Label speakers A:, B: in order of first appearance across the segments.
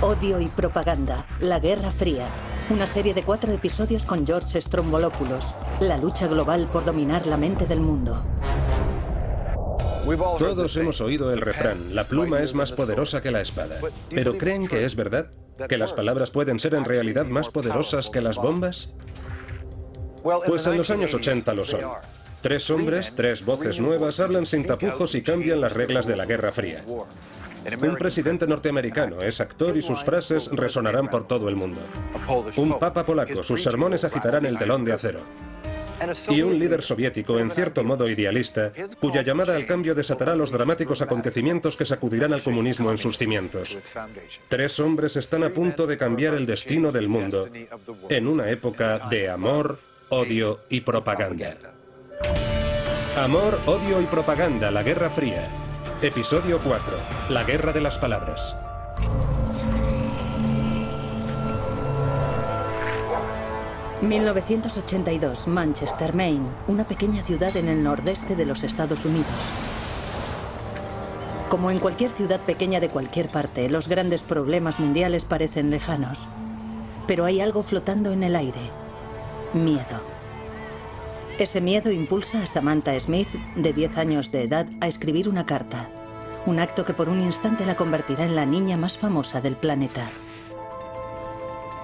A: Odio y propaganda, la Guerra Fría. Una serie de 4 episodios con George Stroumboulopoulos. La lucha global por dominar la mente del mundo.
B: Todos hemos oído el refrán, la pluma es más poderosa que la espada. ¿Pero creen que es verdad? ¿Que las palabras pueden ser en realidad más poderosas que las bombas? Pues en los años 80 lo son. 3 hombres, 3 voces nuevas hablan sin tapujos y cambian las reglas de la Guerra Fría. Un presidente norteamericano es actor y sus frases resonarán por todo el mundo. Un papa polaco, sus sermones agitarán el telón de acero. Y un líder soviético, en cierto modo idealista, cuya llamada al cambio desatará los dramáticos acontecimientos que sacudirán al comunismo en sus cimientos. 3 hombres están a punto de cambiar el destino del mundo en una época de amor, odio y propaganda. Amor, odio y propaganda, la Guerra Fría. Episodio 4. La guerra de las palabras.
A: ...1982, Manchester, Maine, una pequeña ciudad en el nordeste de los Estados Unidos. Como en cualquier ciudad pequeña de cualquier parte, los grandes problemas mundiales parecen lejanos. Pero hay algo flotando en el aire. Miedo. Ese miedo impulsa a Samantha Smith, de 10 años de edad, a escribir una carta. Un acto que por un instante la convertirá en la niña más famosa del planeta.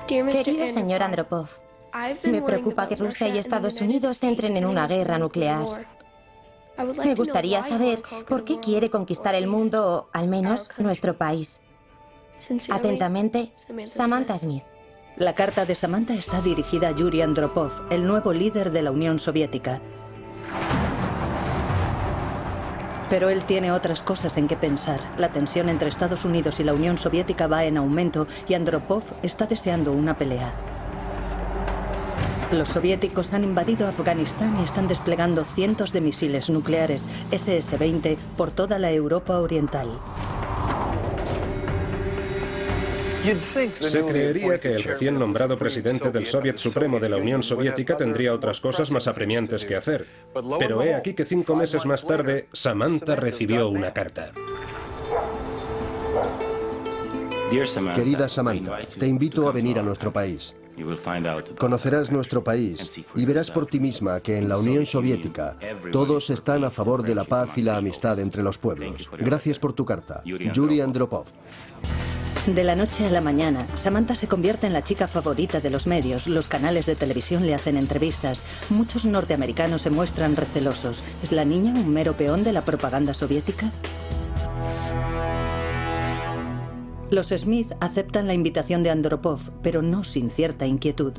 C: Querido señor Andropov, me preocupa que Rusia y Estados Unidos entren en una guerra nuclear. Me gustaría saber por qué quiere conquistar el mundo, o al menos nuestro país. Atentamente, Samantha Smith.
A: La carta de Samantha está dirigida a Yuri Andropov, el nuevo líder de la Unión Soviética. Pero él tiene otras cosas en que pensar. La tensión entre Estados Unidos y la Unión Soviética va en aumento y Andropov está deseando una pelea. Los soviéticos han invadido Afganistán y están desplegando cientos de misiles nucleares SS-20 por toda la Europa Oriental.
B: Se creería que el recién nombrado presidente del Soviet Supremo de la Unión Soviética tendría otras cosas más apremiantes que hacer. Pero he aquí que 5 meses más tarde, Samantha recibió una carta.
D: Querida Samantha, te invito a venir a nuestro país. Conocerás nuestro país y verás por ti misma que en la Unión Soviética todos están a favor de la paz y la amistad entre los pueblos. Gracias por tu carta. Yuri Andropov.
A: De la noche a la mañana, Samantha se convierte en la chica favorita de los medios. Los canales de televisión le hacen entrevistas. Muchos norteamericanos se muestran recelosos. ¿Es la niña un mero peón de la propaganda soviética? Los Smith aceptan la invitación de Andropov, pero no sin cierta inquietud.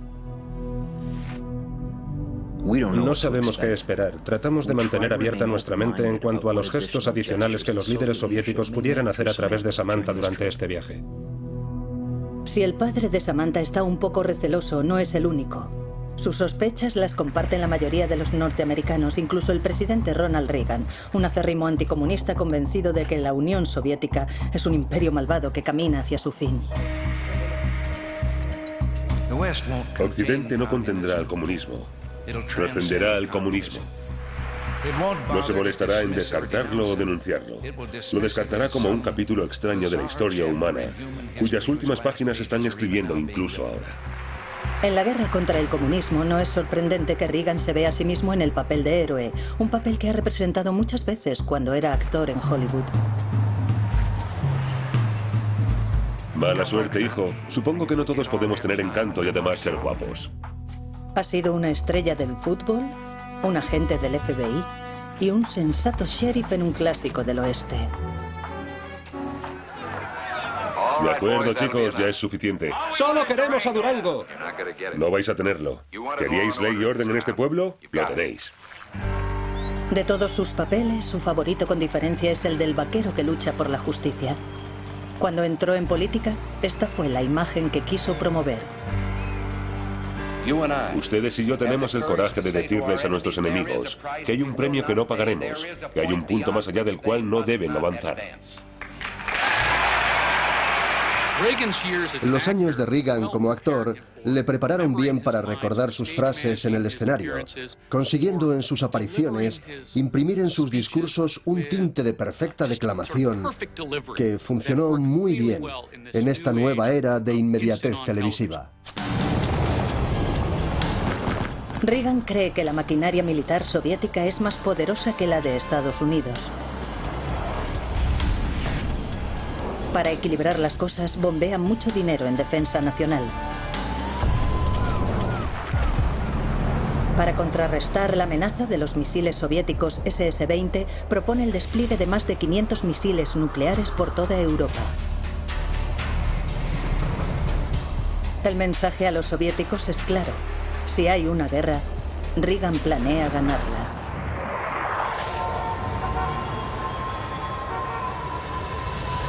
B: No sabemos qué esperar. Tratamos de mantener abierta nuestra mente en cuanto a los gestos adicionales que los líderes soviéticos pudieran hacer a través de Samantha durante este viaje.
A: Si el padre de Samantha está un poco receloso, no es el único. Sus sospechas las comparten la mayoría de los norteamericanos, incluso el presidente Ronald Reagan, un acérrimo anticomunista convencido de que la Unión Soviética es un imperio malvado que camina hacia su fin.
E: Occidente no contendrá al comunismo. Trascenderá al comunismo. No se molestará en descartarlo o denunciarlo. Lo descartará como un capítulo extraño de la historia humana, cuyas últimas páginas están escribiendo incluso ahora.
A: En la guerra contra el comunismo no es sorprendente que Reagan se vea a sí mismo en el papel de héroe, un papel que ha representado muchas veces cuando era actor en Hollywood.
E: Mala suerte, hijo. Supongo que no todos podemos tener encanto y además ser guapos.
A: Ha sido una estrella del fútbol, un agente del FBI y un sensato sheriff en un clásico del oeste.
E: De acuerdo, chicos, ya es suficiente.
B: ¡Solo queremos a Durango!
E: No vais a tenerlo. ¿Queríais ley y orden en este pueblo? Lo tenéis.
A: De todos sus papeles, su favorito con diferencia es el del vaquero que lucha por la justicia. Cuando entró en política, esta fue la imagen que quiso promover.
E: Ustedes y yo tenemos el coraje de decirles a nuestros enemigos que hay un premio que no pagaremos, que hay un punto más allá del cual no deben avanzar.
D: Los años de Reagan como actor le prepararon bien para recordar sus frases en el escenario, consiguiendo en sus apariciones imprimir en sus discursos un tinte de perfecta declamación que funcionó muy bien en esta nueva era de inmediatez televisiva.
A: Reagan cree que la maquinaria militar soviética es más poderosa que la de Estados Unidos. Para equilibrar las cosas, bombea mucho dinero en defensa nacional. Para contrarrestar la amenaza de los misiles soviéticos SS-20, propone el despliegue de más de 500 misiles nucleares por toda Europa. El mensaje a los soviéticos es claro. Si hay una guerra, Reagan planea ganarla.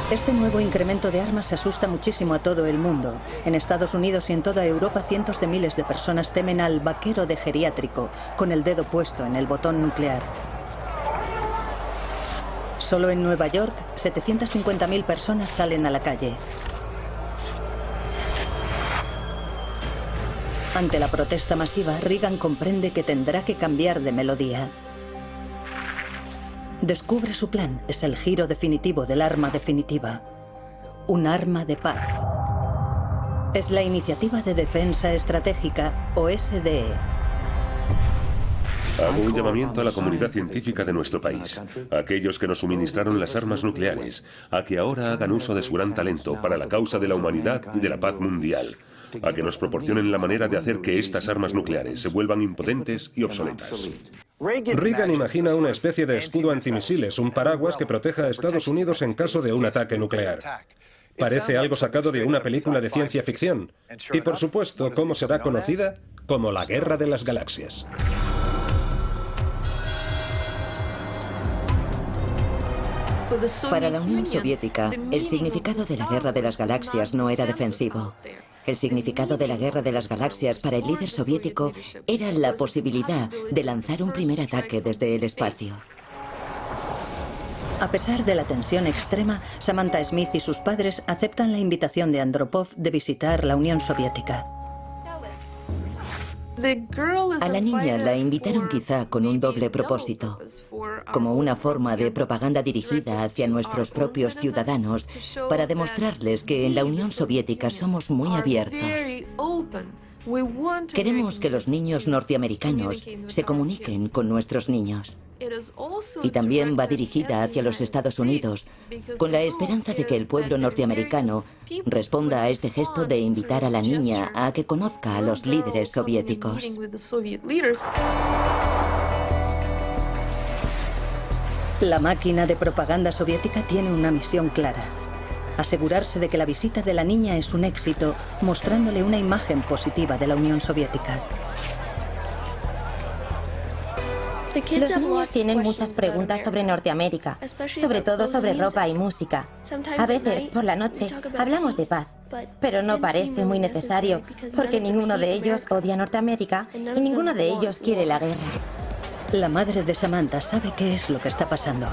A: Este nuevo incremento de armas asusta muchísimo a todo el mundo. En Estados Unidos y en toda Europa, cientos de miles de personas temen al vaquero de geriátrico, con el dedo puesto en el botón nuclear. Solo en Nueva York, 750.000 personas salen a la calle. Ante la protesta masiva, Reagan comprende que tendrá que cambiar de melodía. Descubre su plan. Es el giro definitivo del arma definitiva. Un arma de paz. Es la Iniciativa de Defensa Estratégica, o SDE.
E: Hago un llamamiento a la comunidad científica de nuestro país, a aquellos que nos suministraron las armas nucleares, a que ahora hagan uso de su gran talento para la causa de la humanidad y de la paz mundial, a que nos proporcionen la manera de hacer que estas armas nucleares se vuelvan impotentes y obsoletas.
B: Reagan imagina una especie de escudo antimisiles, un paraguas que proteja a Estados Unidos en caso de un ataque nuclear. Parece algo sacado de una película de ciencia ficción. Y por supuesto, ¿cómo será conocida? Como la Guerra de las Galaxias.
F: Para la Unión Soviética, el significado de la Guerra de las Galaxias no era defensivo. El significado de la Guerra de las Galaxias para el líder soviético era la posibilidad de lanzar un primer ataque desde el espacio.
A: A pesar de la tensión extrema, Samantha Smith y sus padres aceptan la invitación de Andropov de visitar la Unión Soviética.
F: A la niña la invitaron quizá con un doble propósito, como una forma de propaganda dirigida hacia nuestros propios ciudadanos para demostrarles que en la Unión Soviética somos muy abiertos. Queremos que los niños norteamericanos se comuniquen con nuestros niños. Y también va dirigida hacia los Estados Unidos, con la esperanza de que el pueblo norteamericano responda a este gesto de invitar a la niña a que conozca a los líderes soviéticos.
A: La máquina de propaganda soviética tiene una misión clara: asegurarse de que la visita de la niña es un éxito, mostrándole una imagen positiva de la Unión Soviética.
C: Los niños tienen muchas preguntas sobre Norteamérica, sobre todo sobre ropa y música. A veces, por la noche, hablamos de paz, pero no parece muy necesario, porque ninguno de ellos odia Norteamérica y ninguno de ellos quiere la guerra.
A: La madre de Samantha sabe qué es lo que está pasando.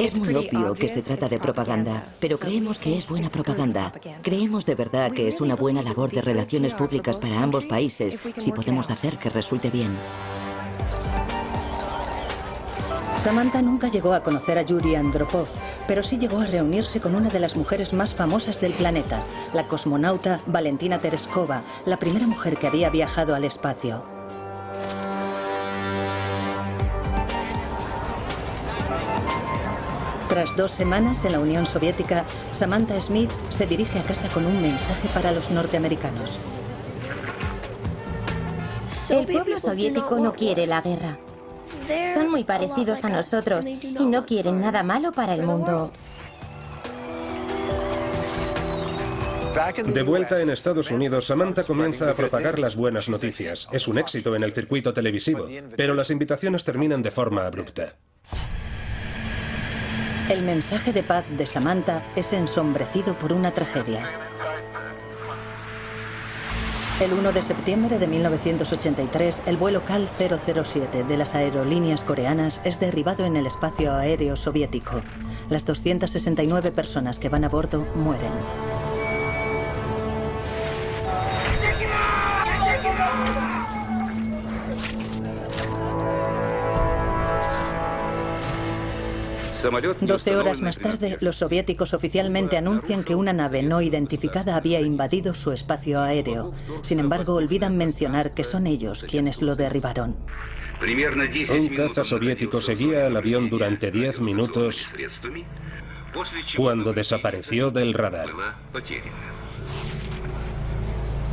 F: Es muy obvio que se trata de propaganda, pero creemos que es buena propaganda. Creemos de verdad que es una buena labor de relaciones públicas para ambos países, si podemos hacer que resulte bien.
A: Samantha nunca llegó a conocer a Yuri Andropov, pero sí llegó a reunirse con una de las mujeres más famosas del planeta, la cosmonauta Valentina Tereskova, la primera mujer que había viajado al espacio. Tras 2 semanas en la Unión Soviética, Samantha Smith se dirige a casa con un mensaje para los norteamericanos.
C: El pueblo soviético no quiere la guerra. Son muy parecidos a nosotros y no quieren nada malo para el mundo.
B: De vuelta en Estados Unidos, Samantha comienza a propagar las buenas noticias. Es un éxito en el circuito televisivo, pero las invitaciones terminan de forma abrupta.
A: El mensaje de paz de Samantha es ensombrecido por una tragedia. El 1 de septiembre de 1983, el vuelo KAL 007 de las aerolíneas coreanas es derribado en el espacio aéreo soviético. Las 269 personas que van a bordo mueren. Doce horas más tarde, los soviéticos oficialmente anuncian que una nave no identificada había invadido su espacio aéreo. Sin embargo, olvidan mencionar que son ellos quienes lo derribaron.
B: Un caza soviético seguía al avión durante 10 minutos cuando desapareció del radar.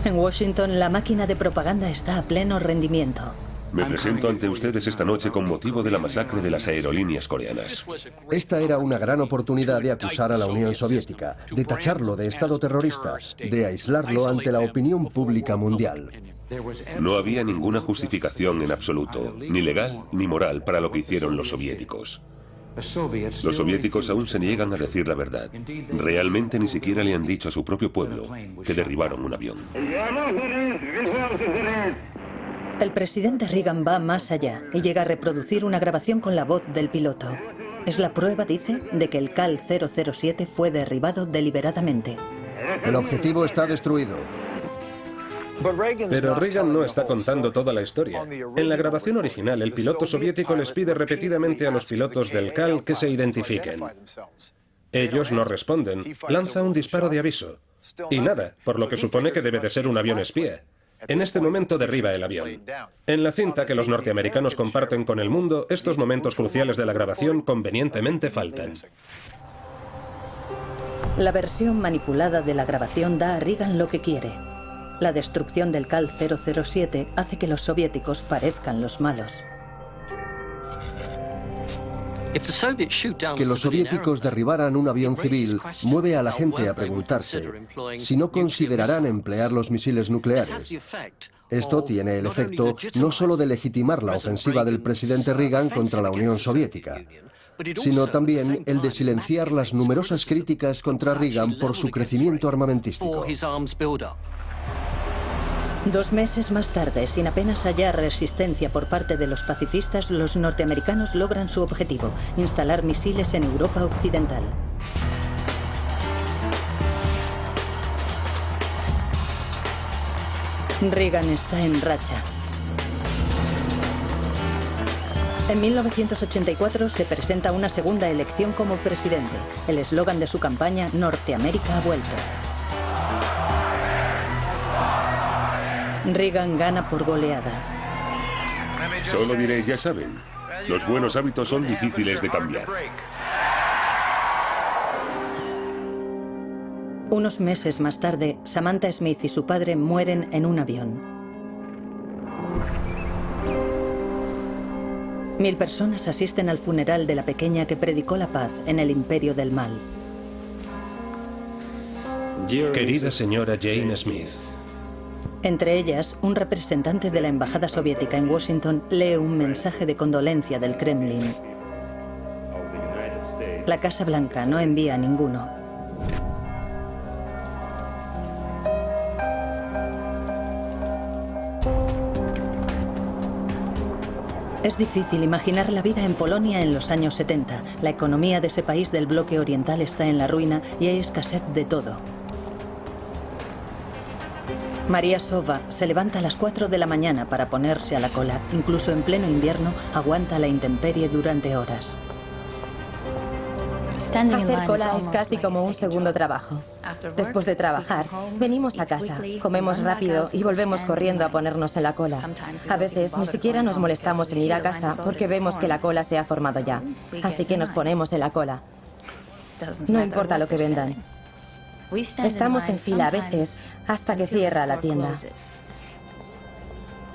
A: En Washington, la máquina de propaganda está a pleno rendimiento.
E: Me presento ante ustedes esta noche con motivo de la masacre de las aerolíneas coreanas.
D: Esta era una gran oportunidad de acusar a la Unión Soviética, de tacharlo de Estado terrorista, de aislarlo ante la opinión pública mundial.
E: No había ninguna justificación en absoluto, ni legal ni moral, para lo que hicieron los soviéticos. Los soviéticos aún se niegan a decir la verdad. Realmente ni siquiera le han dicho a su propio pueblo que derribaron un avión.
A: El presidente Reagan va más allá y llega a reproducir una grabación con la voz del piloto. Es la prueba, dice, de que el KAL 007 fue derribado deliberadamente.
D: El objetivo está destruido.
B: Pero Reagan no está contando toda la historia. En la grabación original, el piloto soviético les pide repetidamente a los pilotos del KAL que se identifiquen. Ellos no responden. Lanza un disparo de aviso. Y nada, por lo que supone que debe de ser un avión espía. En este momento derriba el avión. En la cinta que los norteamericanos comparten con el mundo, estos momentos cruciales de la grabación convenientemente faltan.
A: La versión manipulada de la grabación da a Reagan lo que quiere. La destrucción del KAL 007 hace que los soviéticos parezcan los malos.
D: Que los soviéticos derribaran un avión civil mueve a la gente a preguntarse si no considerarán emplear los misiles nucleares. Esto tiene el efecto no solo de legitimar la ofensiva del presidente Reagan contra la Unión Soviética, sino también el de silenciar las numerosas críticas contra Reagan por su crecimiento armamentístico.
A: 2 meses más tarde, sin apenas hallar resistencia por parte de los pacifistas, los norteamericanos logran su objetivo: instalar misiles en Europa Occidental. Reagan está en racha. En 1984 se presenta una segunda elección como presidente. El eslogan de su campaña, Norteamérica ha vuelto. Reagan gana por goleada.
E: Solo diré, ya saben, los buenos hábitos son difíciles de cambiar.
A: Unos meses más tarde, Samantha Smith y su padre mueren en un avión. 1000 personas asisten al funeral de la pequeña que predicó la paz en el imperio del mal.
B: Querida señora Jane Smith.
A: Entre ellas, un representante de la embajada soviética en Washington lee un mensaje de condolencia del Kremlin. La Casa Blanca no envía a ninguno. Es difícil imaginar la vida en Polonia en los años 70. La economía de ese país del bloque oriental está en la ruina y hay escasez de todo. María Sova se levanta a las 4 de la mañana para ponerse a la cola. Incluso en pleno invierno aguanta la intemperie durante horas.
C: Hacer cola es casi como un segundo trabajo. Después de trabajar, venimos a casa, comemos rápido y volvemos corriendo a ponernos en la cola. A veces ni siquiera nos molestamos en ir a casa porque vemos que la cola se ha formado ya. Así que nos ponemos en la cola. No importa lo que vendan. Estamos en fila a veces hasta que cierra la tienda.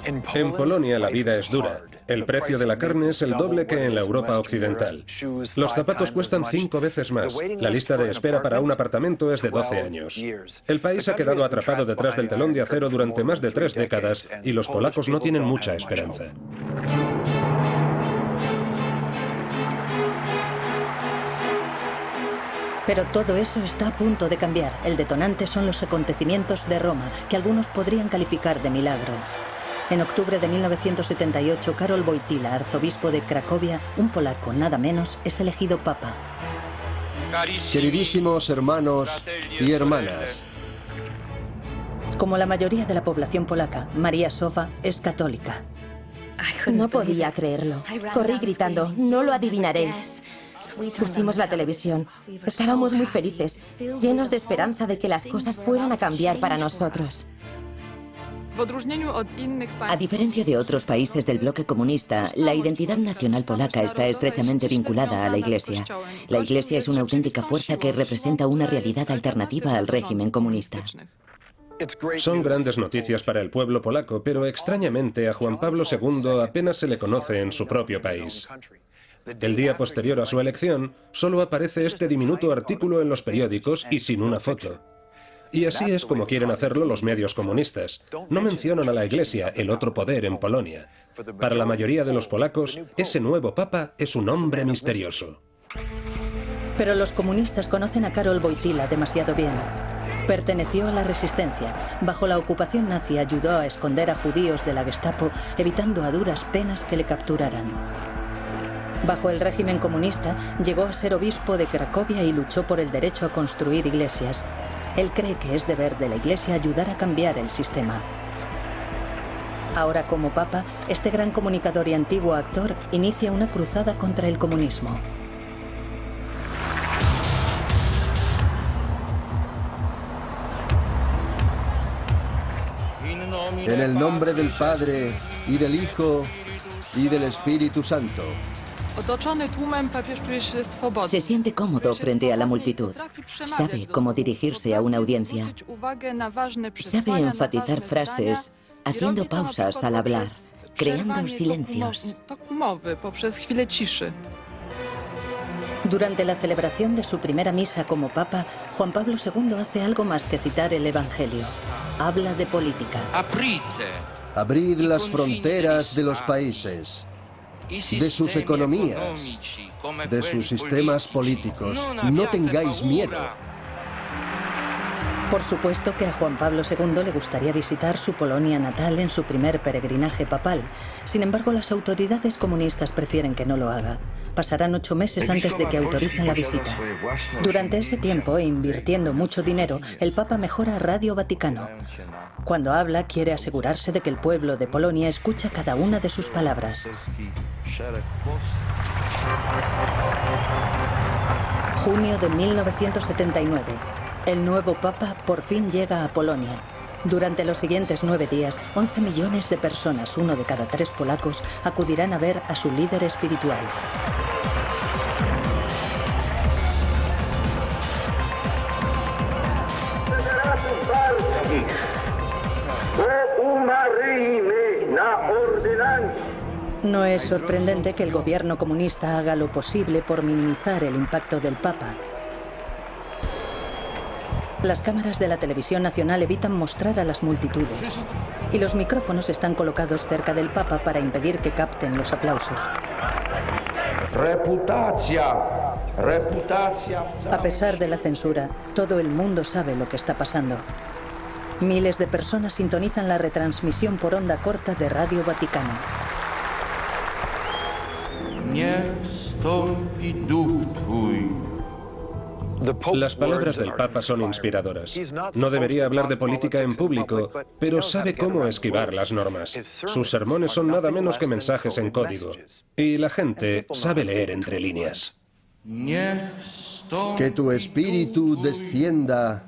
B: En Polonia la vida es dura. El precio de la carne es el doble que en la Europa occidental. Los zapatos cuestan 5 veces más. La lista de espera para un apartamento es de 12 años. El país ha quedado atrapado detrás del telón de acero durante más de 3 décadas y los polacos no tienen mucha esperanza.
A: Pero todo eso está a punto de cambiar. El detonante son los acontecimientos de Roma, que algunos podrían calificar de milagro. En octubre de 1978, Karol Wojtyła, arzobispo de Cracovia, un polaco nada menos, es elegido papa.
D: Queridísimos hermanos y hermanas,
A: como la mayoría de la población polaca, María Sowa es católica.
C: No podía creerlo. Corrí gritando, no lo adivinaréis. Pusimos la televisión. Estábamos muy felices, llenos de esperanza de que las cosas fueran a cambiar para nosotros.
F: A diferencia de otros países del bloque comunista, la identidad nacional polaca está estrechamente vinculada a la Iglesia. La Iglesia es una auténtica fuerza que representa una realidad alternativa al régimen comunista.
B: Son grandes noticias para el pueblo polaco, pero extrañamente a Juan Pablo II apenas se le conoce en su propio país. El día posterior a su elección, solo aparece este diminuto artículo en los periódicos y sin una foto. Y así es como quieren hacerlo los medios comunistas. No mencionan a la Iglesia, el otro poder en Polonia. Para la mayoría de los polacos, ese nuevo papa es un hombre misterioso.
A: Pero los comunistas conocen a Karol Wojtyła demasiado bien. Perteneció a la resistencia. Bajo la ocupación nazi ayudó a esconder a judíos de la Gestapo, evitando a duras penas que le capturaran. Bajo el régimen comunista, llegó a ser obispo de Cracovia y luchó por el derecho a construir iglesias. Él cree que es deber de la Iglesia ayudar a cambiar el sistema. Ahora, como papa, este gran comunicador y antiguo actor inicia una cruzada contra el comunismo.
D: En el nombre del Padre, y del Hijo, y del Espíritu Santo.
F: Se siente cómodo frente a la multitud. Sabe cómo dirigirse a una audiencia. Sabe enfatizar frases, haciendo pausas al hablar, creando silencios.
A: Durante la celebración de su primera misa como papa, Juan Pablo II hace algo más que citar el Evangelio. Habla de política.
D: Abrid las fronteras de los países, de sus economías, de sus sistemas políticos. No tengáis miedo.
A: Por supuesto que a Juan Pablo II le gustaría visitar su Polonia natal en su primer peregrinaje papal. Sin embargo, las autoridades comunistas prefieren que no lo haga. Pasarán 8 meses antes de que autoricen la visita. Durante ese tiempo, e invirtiendo mucho dinero, el Papa mejora Radio Vaticano. Cuando habla, quiere asegurarse de que el pueblo de Polonia escucha cada una de sus palabras. Junio de 1979. El nuevo Papa por fin llega a Polonia. Durante los siguientes 9 días, 11 millones de personas, 1 de cada 3 polacos, acudirán a ver a su líder espiritual. No es sorprendente que el gobierno comunista haga lo posible por minimizar el impacto del Papa. Las cámaras de la televisión nacional evitan mostrar a las multitudes. Y los micrófonos están colocados cerca del Papa para impedir que capten los aplausos. A pesar de la censura, todo el mundo sabe lo que está pasando. Miles de personas sintonizan la retransmisión por onda corta de Radio Vaticano.
B: Las palabras del Papa son inspiradoras. No debería hablar de política en público, pero sabe cómo esquivar las normas. Sus sermones son nada menos que mensajes en código. Y la gente sabe leer entre líneas.
D: Que tu espíritu descienda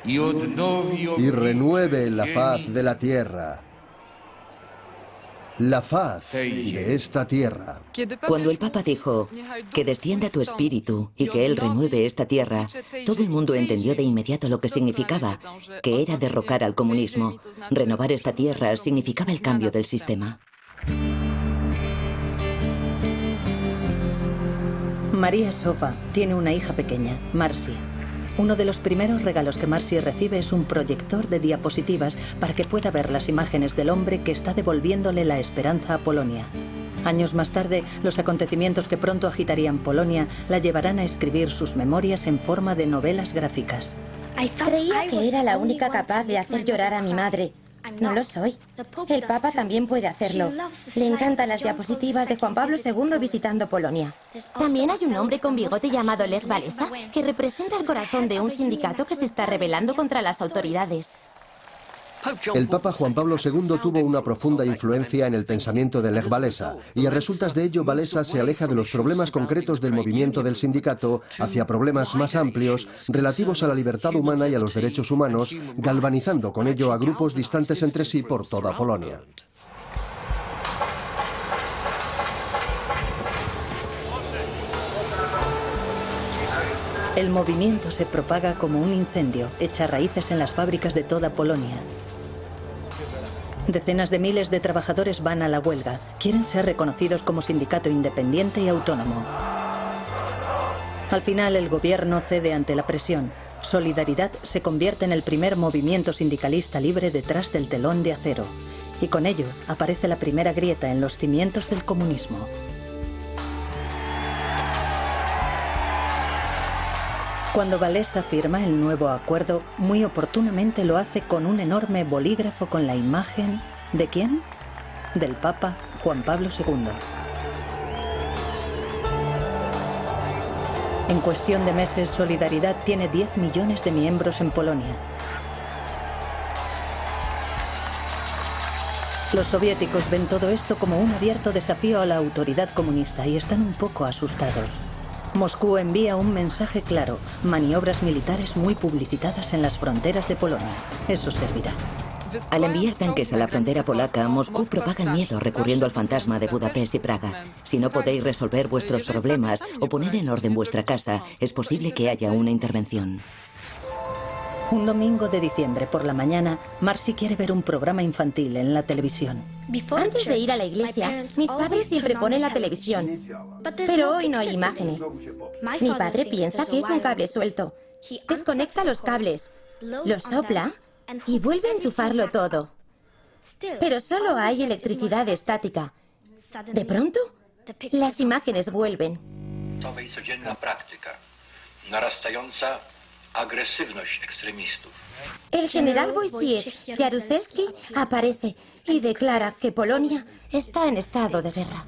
D: y renueve la faz de la tierra. La faz de esta tierra.
F: Cuando el Papa dijo que descienda tu espíritu y que Él renueve esta tierra, todo el mundo entendió de inmediato lo que significaba, que era derrocar al comunismo. Renovar esta tierra significaba el cambio del sistema.
A: María Sowa tiene una hija pequeña, Marcy. Uno de los primeros regalos que Marcy recibe es un proyector de diapositivas para que pueda ver las imágenes del hombre que está devolviéndole la esperanza a Polonia. Años más tarde, los acontecimientos que pronto agitarían Polonia la llevarán a escribir sus memorias en forma de novelas gráficas.
C: Creía que era la única capaz de hacer llorar a mi madre. No lo soy. El Papa también puede hacerlo. Le encantan las diapositivas de Juan Pablo II visitando Polonia. También hay un hombre con bigote llamado Lech Walesa que representa el corazón de un sindicato que se está rebelando contra las autoridades.
D: El Papa Juan Pablo II tuvo una profunda influencia en el pensamiento de Lech Walesa, y a resultas de ello Walesa se aleja de los problemas concretos del movimiento del sindicato hacia problemas más amplios relativos a la libertad humana y a los derechos humanos, galvanizando con ello a grupos distantes entre sí por toda Polonia.
A: El movimiento se propaga como un incendio, echa raíces en las fábricas de toda Polonia. Decenas de miles de trabajadores van a la huelga. Quieren ser reconocidos como sindicato independiente y autónomo. Al final, el gobierno cede ante la presión. Solidaridad se convierte en el primer movimiento sindicalista libre detrás del telón de acero. Y con ello aparece la primera grieta en los cimientos del comunismo. Cuando Walesa firma el nuevo acuerdo, muy oportunamente lo hace con un enorme bolígrafo con la imagen ¿de quién? Del Papa Juan Pablo II. En cuestión de meses, Solidaridad tiene 10 millones de miembros en Polonia. Los soviéticos ven todo esto como un abierto desafío a la autoridad comunista y están un poco asustados. Moscú envía un mensaje claro: maniobras militares muy publicitadas en las fronteras de Polonia. Eso servirá.
F: Al enviar tanques a la frontera polaca, Moscú propaga el miedo recurriendo al fantasma de Budapest y Praga. Si no podéis resolver vuestros problemas o poner en orden vuestra casa, es posible que haya una intervención.
A: Un domingo de diciembre por la mañana, Marcy quiere ver un programa infantil en la televisión.
C: Antes de ir a la iglesia, mis padres siempre ponen la televisión. Pero hoy no hay imágenes. Mi padre piensa que es un cable suelto. Desconecta los cables, los sopla y vuelve a enchufarlo todo. Pero solo hay electricidad estática. De pronto, las imágenes vuelven. El general Wojciech Jaruzelski aparece y declara que Polonia está en estado de guerra.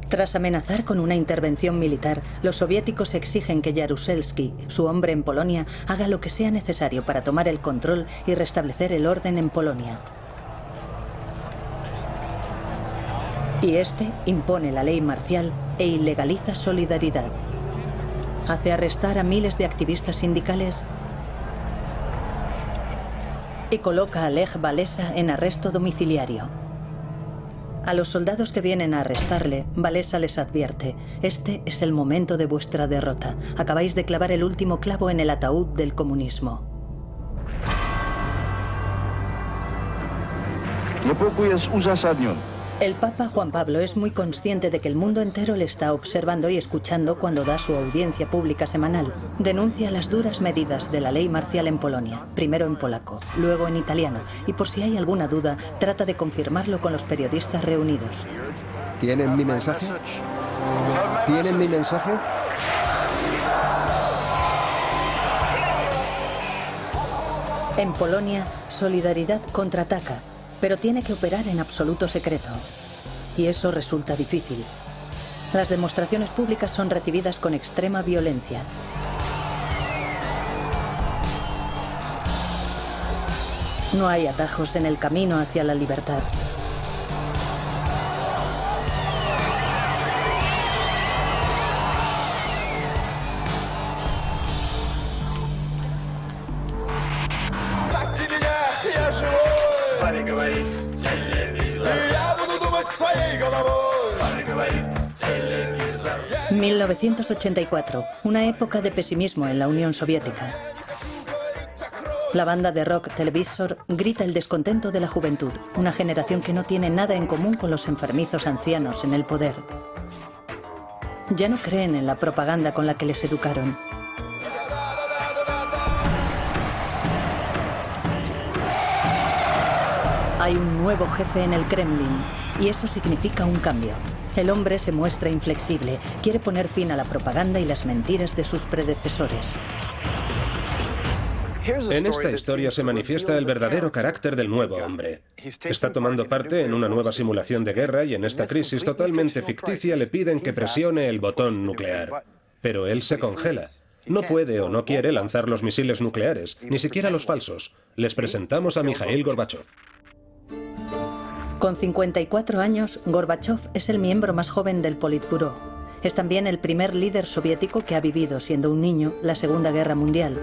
A: Tras amenazar con una intervención militar, los soviéticos exigen que Jaruzelski, su hombre en Polonia, haga lo que sea necesario para tomar el control y restablecer el orden en Polonia. Y este impone la ley marcial e ilegaliza Solidaridad. Hace arrestar a miles de activistas sindicales y coloca a Lech Walesa en arresto domiciliario. A los soldados que vienen a arrestarle, Walesa les advierte: este es el momento de vuestra derrota. Acabáis de clavar el último clavo en el ataúd del comunismo. El Papa Juan Pablo es muy consciente de que el mundo entero le está observando y escuchando cuando da su audiencia pública semanal. Denuncia las duras medidas de la ley marcial en Polonia, primero en polaco, luego en italiano, y por si hay alguna duda, trata de confirmarlo con los periodistas reunidos.
D: ¿Tienen mi mensaje? ¿Tienen mi mensaje?
A: En Polonia, Solidaridad contraataca, pero tiene que operar en absoluto secreto. Y eso resulta difícil. Las demostraciones públicas son recibidas con extrema violencia. No hay atajos en el camino hacia la libertad. En 1984, una época de pesimismo en la Unión Soviética. La banda de rock Televisor grita el descontento de la juventud, una generación que no tiene nada en común con los enfermizos ancianos en el poder. Ya no creen en la propaganda con la que les educaron. Hay un nuevo jefe en el Kremlin Y eso significa un cambio. El hombre se muestra inflexible, quiere poner fin a la propaganda y las mentiras de sus predecesores.
B: En esta historia se manifiesta el verdadero carácter del nuevo hombre. Está tomando parte en una nueva simulación de guerra y en esta crisis totalmente ficticia le piden que presione el botón nuclear. Pero él se congela. No puede o no quiere lanzar los misiles nucleares, ni siquiera los falsos. Les presentamos a Mikhail Gorbachev.
A: Con 54 años, Gorbachev es el miembro más joven del Politburó. Es también el primer líder soviético que ha vivido, siendo un niño, la Segunda Guerra Mundial.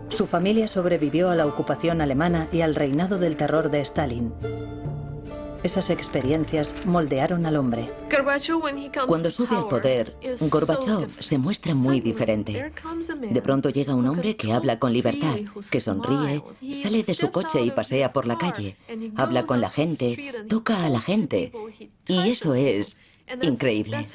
A: Su familia sobrevivió a la ocupación alemana y al reinado del terror de Stalin. Esas experiencias moldearon al hombre.
F: Cuando sube al poder, Gorbachev se muestra muy diferente. De pronto llega un hombre que habla con libertad, que sonríe, sale de su coche y pasea por la calle, habla con la gente, toca a la gente. Y eso es increíble.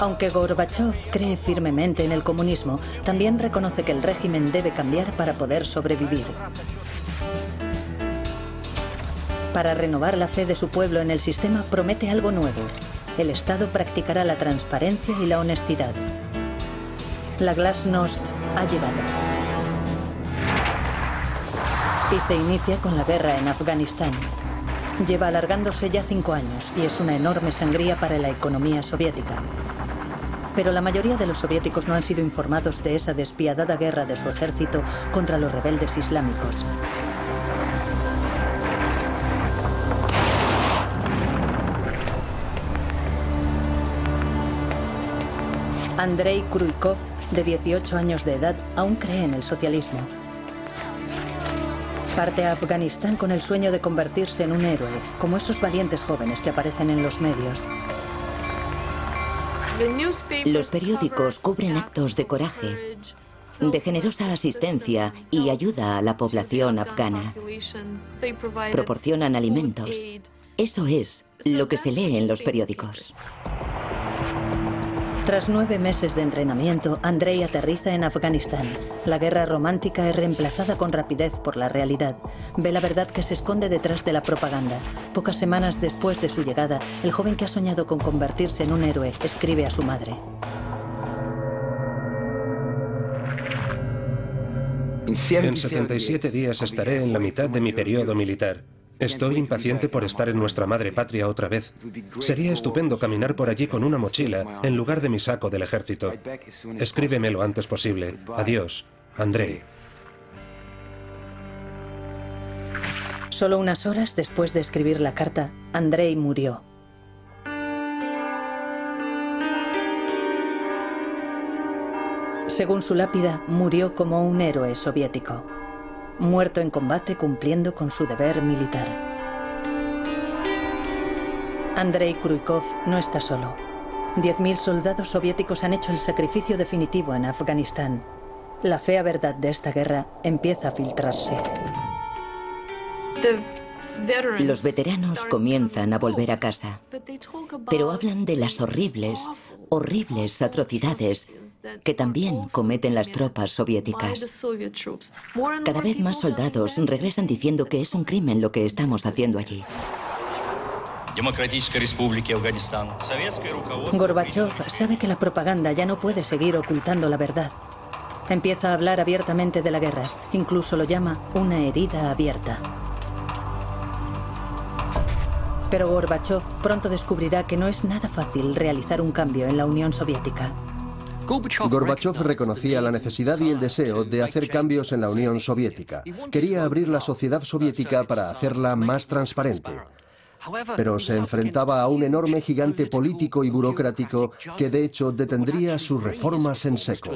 A: Aunque Gorbachev cree firmemente en el comunismo, también reconoce que el régimen debe cambiar para poder sobrevivir. Para renovar la fe de su pueblo en el sistema, promete algo nuevo. El Estado practicará la transparencia y la honestidad. La Glasnost ha llegado. Y se inicia con la guerra en Afganistán. Lleva alargándose ya 5 años y es una enorme sangría para la economía soviética. Pero la mayoría de los soviéticos no han sido informados de esa despiadada guerra de su ejército contra los rebeldes islámicos. Andrei Kryukov, de 18 años de edad, aún cree en el socialismo. Parte a Afganistán con el sueño de convertirse en un héroe, como esos valientes jóvenes que aparecen en los medios.
F: Los periódicos cubren actos de coraje, de generosa asistencia y ayuda a la población afgana. Proporcionan alimentos. Eso es lo que se lee en los periódicos.
A: Tras 9 meses de entrenamiento, Andrei aterriza en Afganistán. La guerra romántica es reemplazada con rapidez por la realidad. Ve la verdad que se esconde detrás de la propaganda. Pocas semanas después de su llegada, el joven que ha soñado con convertirse en un héroe escribe a su madre.
B: En 77 días estaré en la mitad de mi periodo militar. Estoy impaciente por estar en nuestra madre patria otra vez. Sería estupendo caminar por allí con una mochila en lugar de mi saco del ejército. Escríbeme lo antes posible. Adiós, Andrei.
A: Solo unas horas después de escribir la carta, Andrei murió. Según su lápida, murió como un héroe soviético. Muerto en combate cumpliendo con su deber militar. Andrei Kryukov no está solo. 10.000 soldados soviéticos han hecho el sacrificio definitivo en Afganistán. La fea verdad de esta guerra empieza a filtrarse.
F: Los veteranos comienzan a volver a casa, pero hablan de las horribles atrocidades que también cometen las tropas soviéticas. Cada vez más soldados regresan diciendo que es un crimen lo que estamos haciendo allí.
A: Gorbachev sabe que la propaganda ya no puede seguir ocultando la verdad. Empieza a hablar abiertamente de la guerra, incluso lo llama una herida abierta. Pero Gorbachev pronto descubrirá que no es nada fácil realizar un cambio en la Unión Soviética.
D: Gorbachev reconocía la necesidad y el deseo de hacer cambios en la Unión Soviética. Quería abrir la sociedad soviética para hacerla más transparente. Pero se enfrentaba a un enorme gigante político y burocrático que de hecho detendría sus reformas en seco.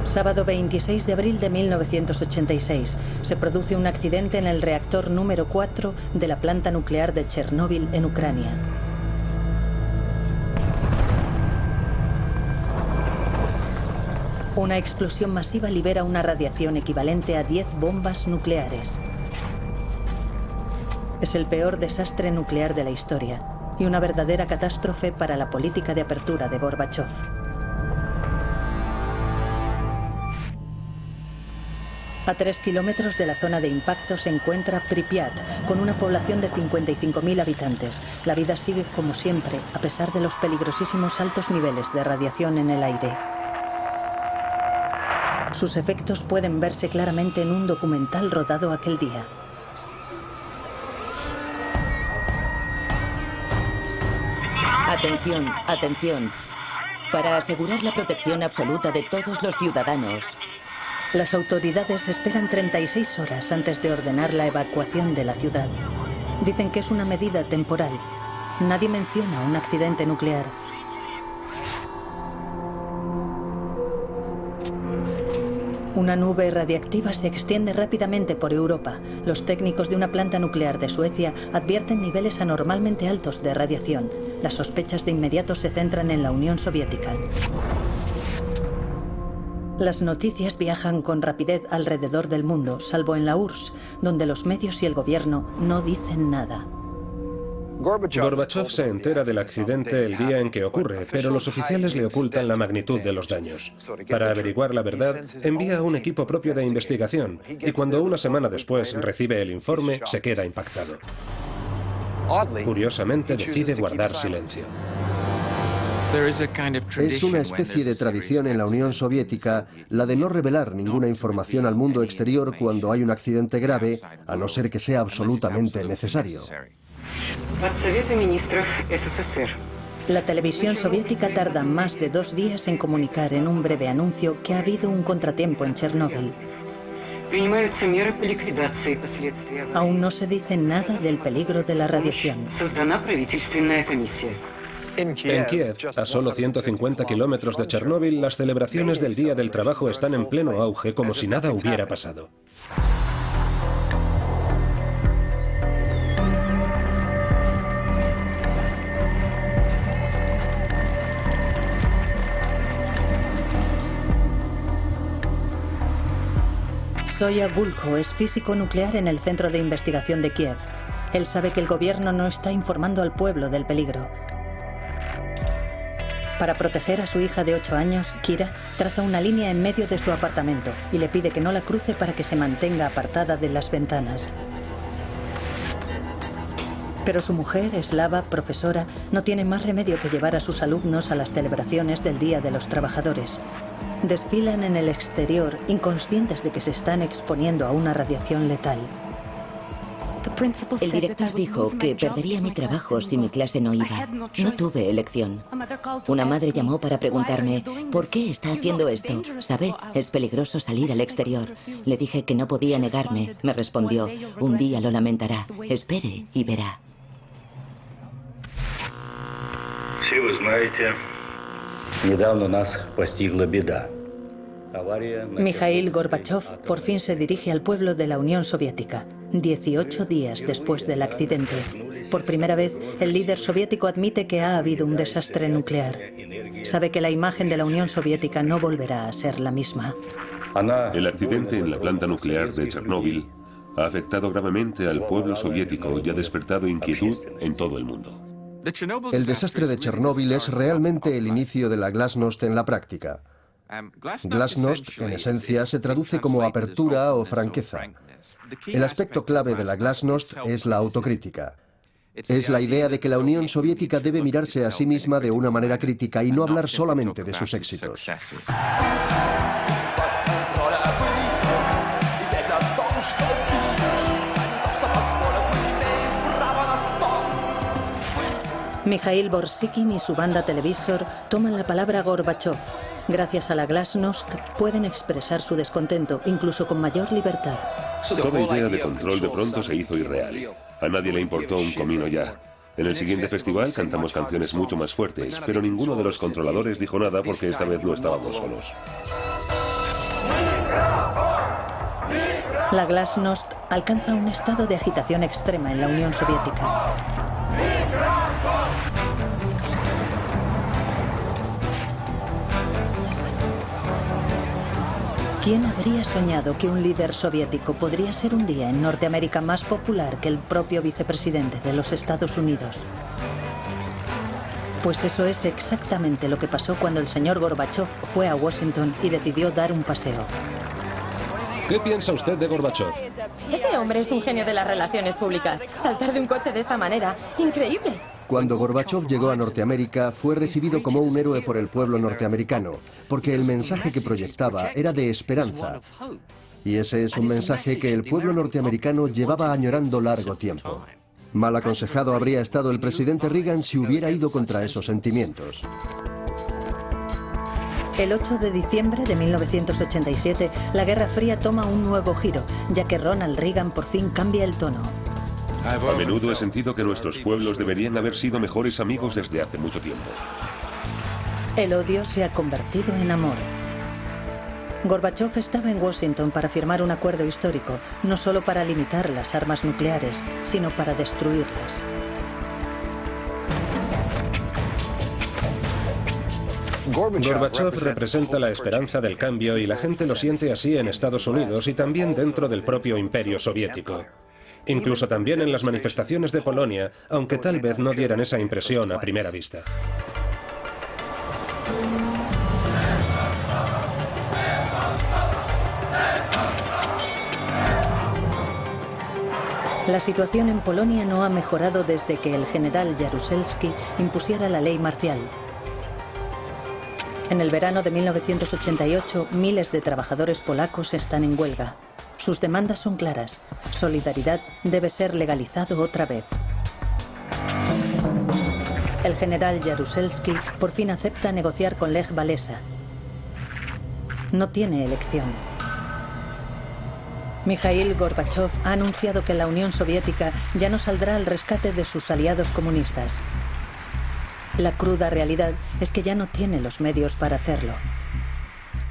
A: Sábado 26 de abril de 1986, se produce un accidente en el reactor número 4 de la planta nuclear de Chernóbil, en Ucrania. Una explosión masiva libera una radiación equivalente a 10 bombas nucleares. Es el peor desastre nuclear de la historia y una verdadera catástrofe para la política de apertura de Gorbachev. A 3 kilómetros de la zona de impacto se encuentra Pripyat, con una población de 55.000 habitantes. La vida sigue como siempre, a pesar de los peligrosísimos altos niveles de radiación en el aire. Sus efectos pueden verse claramente en un documental rodado aquel día.
F: Atención, atención. Para asegurar la protección absoluta de todos los ciudadanos.
A: Las autoridades esperan 36 horas antes de ordenar la evacuación de la ciudad. Dicen que es una medida temporal. Nadie menciona un accidente nuclear. Una nube radiactiva se extiende rápidamente por Europa. Los técnicos de una planta nuclear de Suecia advierten niveles anormalmente altos de radiación. Las sospechas de inmediato se centran en la Unión Soviética. Las noticias viajan con rapidez alrededor del mundo, salvo en la URSS, donde los medios y el gobierno no dicen nada.
B: Gorbachev se entera del accidente el día en que ocurre, pero los oficiales le ocultan la magnitud de los daños. Para averiguar la verdad, envía a un equipo propio de investigación, y cuando una semana después recibe el informe, se queda impactado. Curiosamente, decide guardar silencio.
D: Es una especie de tradición en la Unión Soviética la de no revelar ninguna información al mundo exterior cuando hay un accidente grave, a no ser que sea absolutamente necesario.
A: La televisión soviética tarda más de 2 días en comunicar en un breve anuncio que ha habido un contratiempo en Chernóbil. Aún no se dice nada del peligro de la radiación.
B: En Kiev, a solo 150 kilómetros de Chernóbil, las celebraciones del Día del Trabajo están en pleno auge, como si nada hubiera pasado.
A: Zoya Gulko es físico nuclear en el Centro de Investigación de Kiev. Él sabe que el gobierno no está informando al pueblo del peligro. Para proteger a su hija de 8 años, Kira traza una línea en medio de su apartamento y le pide que no la cruce para que se mantenga apartada de las ventanas. Pero su mujer, Slava, profesora, no tiene más remedio que llevar a sus alumnos a las celebraciones del Día de los Trabajadores. Desfilan en el exterior, inconscientes de que se están exponiendo a una radiación letal.
F: El director dijo que perdería mi trabajo si mi clase no iba. No tuve elección. Una madre llamó para preguntarme, ¿por qué está haciendo esto? ¿Sabe? Es peligroso salir al exterior. Le dije que no podía negarme. Me respondió, un día lo lamentará. Espere y verá.
A: Mikhail Gorbachev por fin se dirige al pueblo de la Unión Soviética, 18 días después del accidente. Por primera vez, el líder soviético admite que ha habido un desastre nuclear. Sabe que la imagen de la Unión Soviética no volverá a ser la misma.
E: El accidente en la planta nuclear de Chernóbil ha afectado gravemente al pueblo soviético y ha despertado inquietud en todo el mundo.
D: El desastre de Chernóbil es realmente el inicio de la glasnost en la práctica. Glasnost, en esencia, se traduce como apertura o franqueza. El aspecto clave de la glasnost es la autocrítica. Es la idea de que la Unión Soviética debe mirarse a sí misma de una manera crítica y no hablar solamente de sus éxitos.
A: Mikhail Borsíkin y su banda Televisor toman la palabra Gorbachev. Gracias a la glasnost pueden expresar su descontento, incluso con mayor libertad.
E: Toda idea de control de pronto se hizo irreal. A nadie le importó un comino ya. En el siguiente festival cantamos canciones mucho más fuertes, pero ninguno de los controladores dijo nada porque esta vez no estábamos solos.
A: La glasnost alcanza un estado de agitación extrema en la Unión Soviética. ¿Quién habría soñado que un líder soviético podría ser un día en Norteamérica más popular que el propio vicepresidente de los Estados Unidos? Pues eso es exactamente lo que pasó cuando el señor Gorbachev fue a Washington y decidió dar un paseo.
B: ¿Qué piensa usted de Gorbachov?
C: Ese hombre es un genio de las relaciones públicas. Saltar de un coche de esa manera, increíble.
D: Cuando Gorbachov llegó a Norteamérica, fue recibido como un héroe por el pueblo norteamericano, porque el mensaje que proyectaba era de esperanza. Y ese es un mensaje que el pueblo norteamericano llevaba añorando largo tiempo. Mal aconsejado habría estado el presidente Reagan si hubiera ido contra esos sentimientos.
A: El 8 de diciembre de 1987, la Guerra Fría toma un nuevo giro, ya que Ronald Reagan por fin cambia el tono.
E: A menudo he sentido que nuestros pueblos deberían haber sido mejores amigos desde hace mucho tiempo.
A: El odio se ha convertido en amor. Gorbachov estaba en Washington para firmar un acuerdo histórico, no solo para limitar las armas nucleares, sino para destruirlas.
B: Gorbachov representa la esperanza del cambio y la gente lo siente así en Estados Unidos y también dentro del propio imperio soviético. Incluso también en las manifestaciones de Polonia, aunque tal vez no dieran esa impresión a primera vista.
A: La situación en Polonia no ha mejorado desde que el general Jaruzelski impusiera la ley marcial. En el verano de 1988, miles de trabajadores polacos están en huelga. Sus demandas son claras. Solidaridad debe ser legalizado otra vez. El general Jaruzelski por fin acepta negociar con Lech Walesa. No tiene elección. Mikhail Gorbachov ha anunciado que la Unión Soviética ya no saldrá al rescate de sus aliados comunistas. La cruda realidad es que ya no tiene los medios para hacerlo.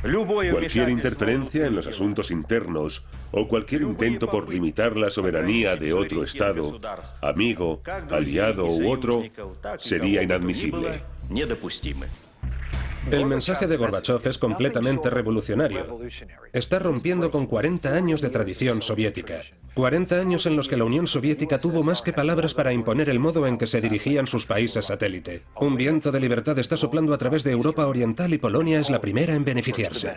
E: Cualquier interferencia en los asuntos internos o cualquier intento por limitar la soberanía de otro Estado, amigo, aliado u otro, sería inadmisible.
B: El mensaje de Gorbachov es completamente revolucionario. Está rompiendo con 40 años de tradición soviética. 40 años en los que la Unión Soviética tuvo más que palabras para imponer el modo en que se dirigían sus países satélite. Un viento de libertad está soplando a través de Europa Oriental y Polonia es la primera en beneficiarse.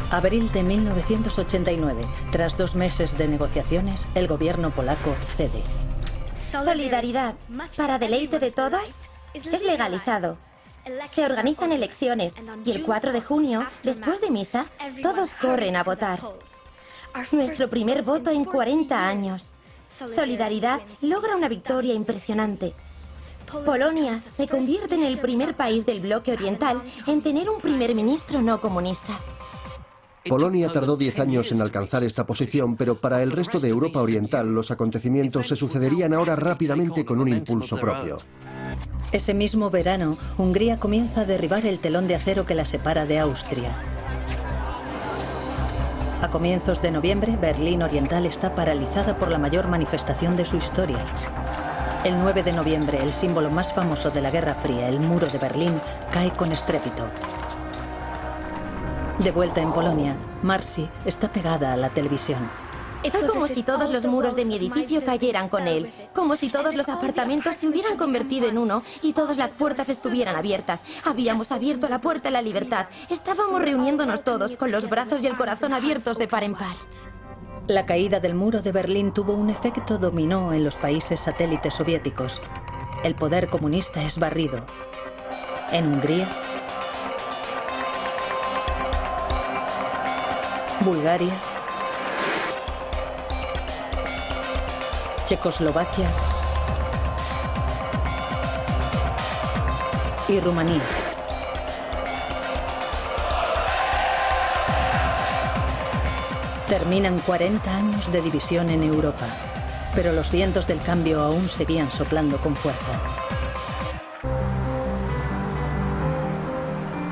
A: Abril de 1989. Tras 2 meses de negociaciones, el gobierno polaco cede.
C: Solidaridad, para deleite de todos, es legalizado. Se organizan elecciones y el 4 de junio, después de misa, todos corren a votar. Nuestro primer voto en 40 años. Solidaridad logra una victoria impresionante. Polonia se convierte en el primer país del bloque oriental en tener un primer ministro no comunista.
D: Polonia tardó 10 años en alcanzar esta posición, pero para el resto de Europa Oriental los acontecimientos se sucederían ahora rápidamente con un impulso propio.
A: Ese mismo verano, Hungría comienza a derribar el telón de acero que la separa de Austria. A comienzos de noviembre, Berlín Oriental está paralizada por la mayor manifestación de su historia. El 9 de noviembre, el símbolo más famoso de la Guerra Fría, el muro de Berlín, cae con estrépito. De vuelta en Polonia, Marcy está pegada a la televisión.
C: Es como si todos los muros de mi edificio cayeran con él, como si todos los apartamentos se hubieran convertido en uno y todas las puertas estuvieran abiertas. Habíamos abierto la puerta a la libertad. Estábamos reuniéndonos todos con los brazos y el corazón abiertos de par en par.
A: La caída del muro de Berlín tuvo un efecto dominó en los países satélites soviéticos. El poder comunista es barrido. En Hungría, Bulgaria, Checoslovaquia y Rumanía. Terminan 40 años de división en Europa, pero los vientos del cambio aún seguían soplando con fuerza.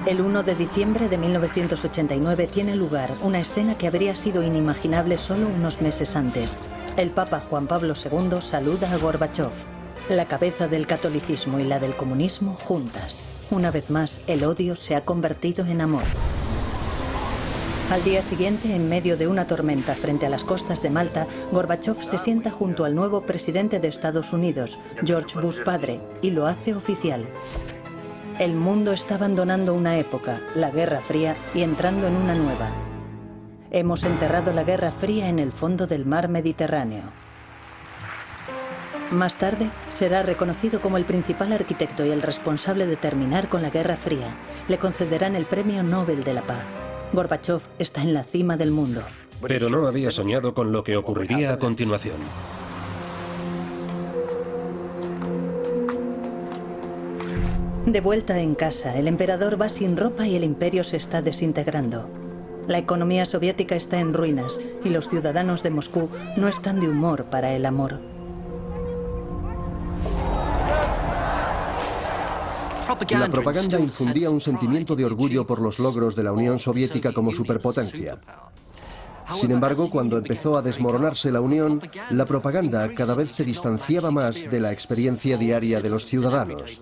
A: El 1 de diciembre de 1989 tiene lugar una escena que habría sido inimaginable solo unos meses antes. El Papa Juan Pablo II saluda a Gorbachov. La cabeza del catolicismo y la del comunismo juntas. Una vez más, el odio se ha convertido en amor. Al día siguiente, en medio de una tormenta frente a las costas de Malta, Gorbachov se sienta junto al nuevo presidente de Estados Unidos, George Bush padre, y lo hace oficial. El mundo está abandonando una época, la Guerra Fría, y entrando en una nueva. Hemos enterrado la Guerra Fría en el fondo del mar Mediterráneo. Más tarde, será reconocido como el principal arquitecto y el responsable de terminar con la Guerra Fría. Le concederán el Premio Nobel de la Paz. Gorbachov está en la cima del mundo.
B: Pero no había soñado con lo que ocurriría a continuación.
A: De vuelta en casa, el emperador va sin ropa y el imperio se está desintegrando. La economía soviética está en ruinas y los ciudadanos de Moscú no están de humor para el amor.
D: La propaganda infundía un sentimiento de orgullo por los logros de la Unión Soviética como superpotencia. Sin embargo, cuando empezó a desmoronarse la Unión, la propaganda cada vez se distanciaba más de la experiencia diaria de los ciudadanos.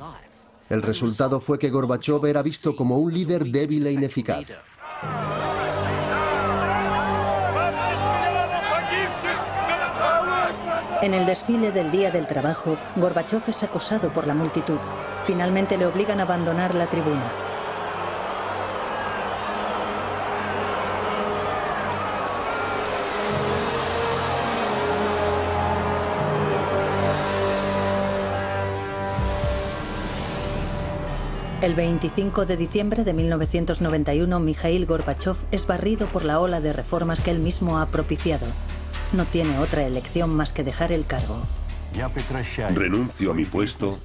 D: El resultado fue que Gorbachov era visto como un líder débil e ineficaz.
A: En el desfile del Día del Trabajo, Gorbachov es acosado por la multitud. Finalmente le obligan a abandonar la tribuna. El 25 de diciembre de 1991, Mikhail Gorbachov es barrido por la ola de reformas que él mismo ha propiciado. No tiene otra elección más que dejar el cargo.
E: Renuncio a mi puesto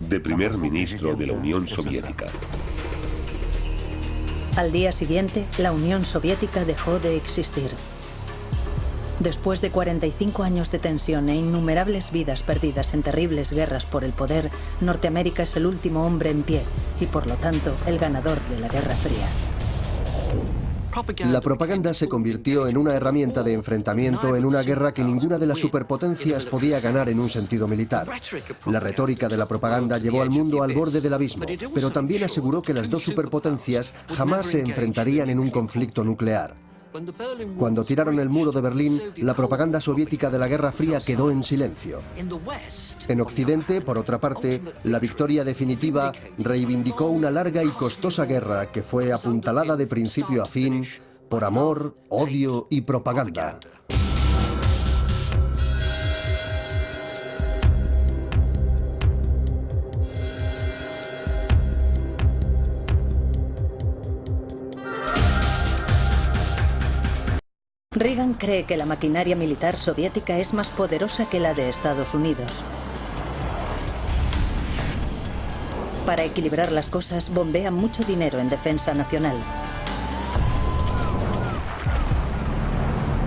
E: de primer ministro de la Unión Soviética.
A: Al día siguiente, la Unión Soviética dejó de existir. Después de 45 años de tensión e innumerables vidas perdidas en terribles guerras por el poder, Norteamérica es el último hombre en pie y, por lo tanto, el ganador de la Guerra Fría.
D: La propaganda se convirtió en una herramienta de enfrentamiento en una guerra que ninguna de las superpotencias podía ganar en un sentido militar. La retórica de la propaganda llevó al mundo al borde del abismo, pero también aseguró que las dos superpotencias jamás se enfrentarían en un conflicto nuclear. Cuando tiraron el muro de Berlín, la propaganda soviética de la Guerra Fría quedó en silencio. En Occidente, por otra parte, la victoria definitiva reivindicó una larga y costosa guerra que fue apuntalada de principio a fin por amor, odio y propaganda.
A: Reagan cree que la maquinaria militar soviética es más poderosa que la de Estados Unidos. Para equilibrar las cosas, bombea mucho dinero en defensa nacional.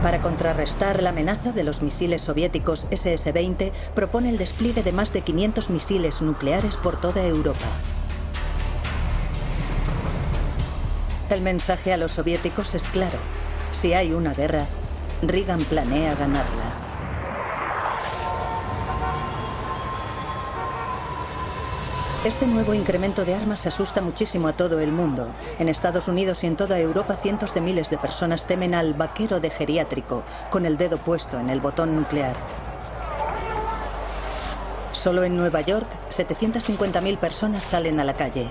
A: Para contrarrestar la amenaza de los misiles soviéticos SS-20, propone el despliegue de más de 500 misiles nucleares por toda Europa. El mensaje a los soviéticos es claro. Si hay una guerra, Reagan planea ganarla. Este nuevo incremento de armas asusta muchísimo a todo el mundo. En Estados Unidos y en toda Europa, cientos de miles de personas temen al vaquero de geriátrico, con el dedo puesto en el botón nuclear. Solo en Nueva York, 750.000 personas salen a la calle.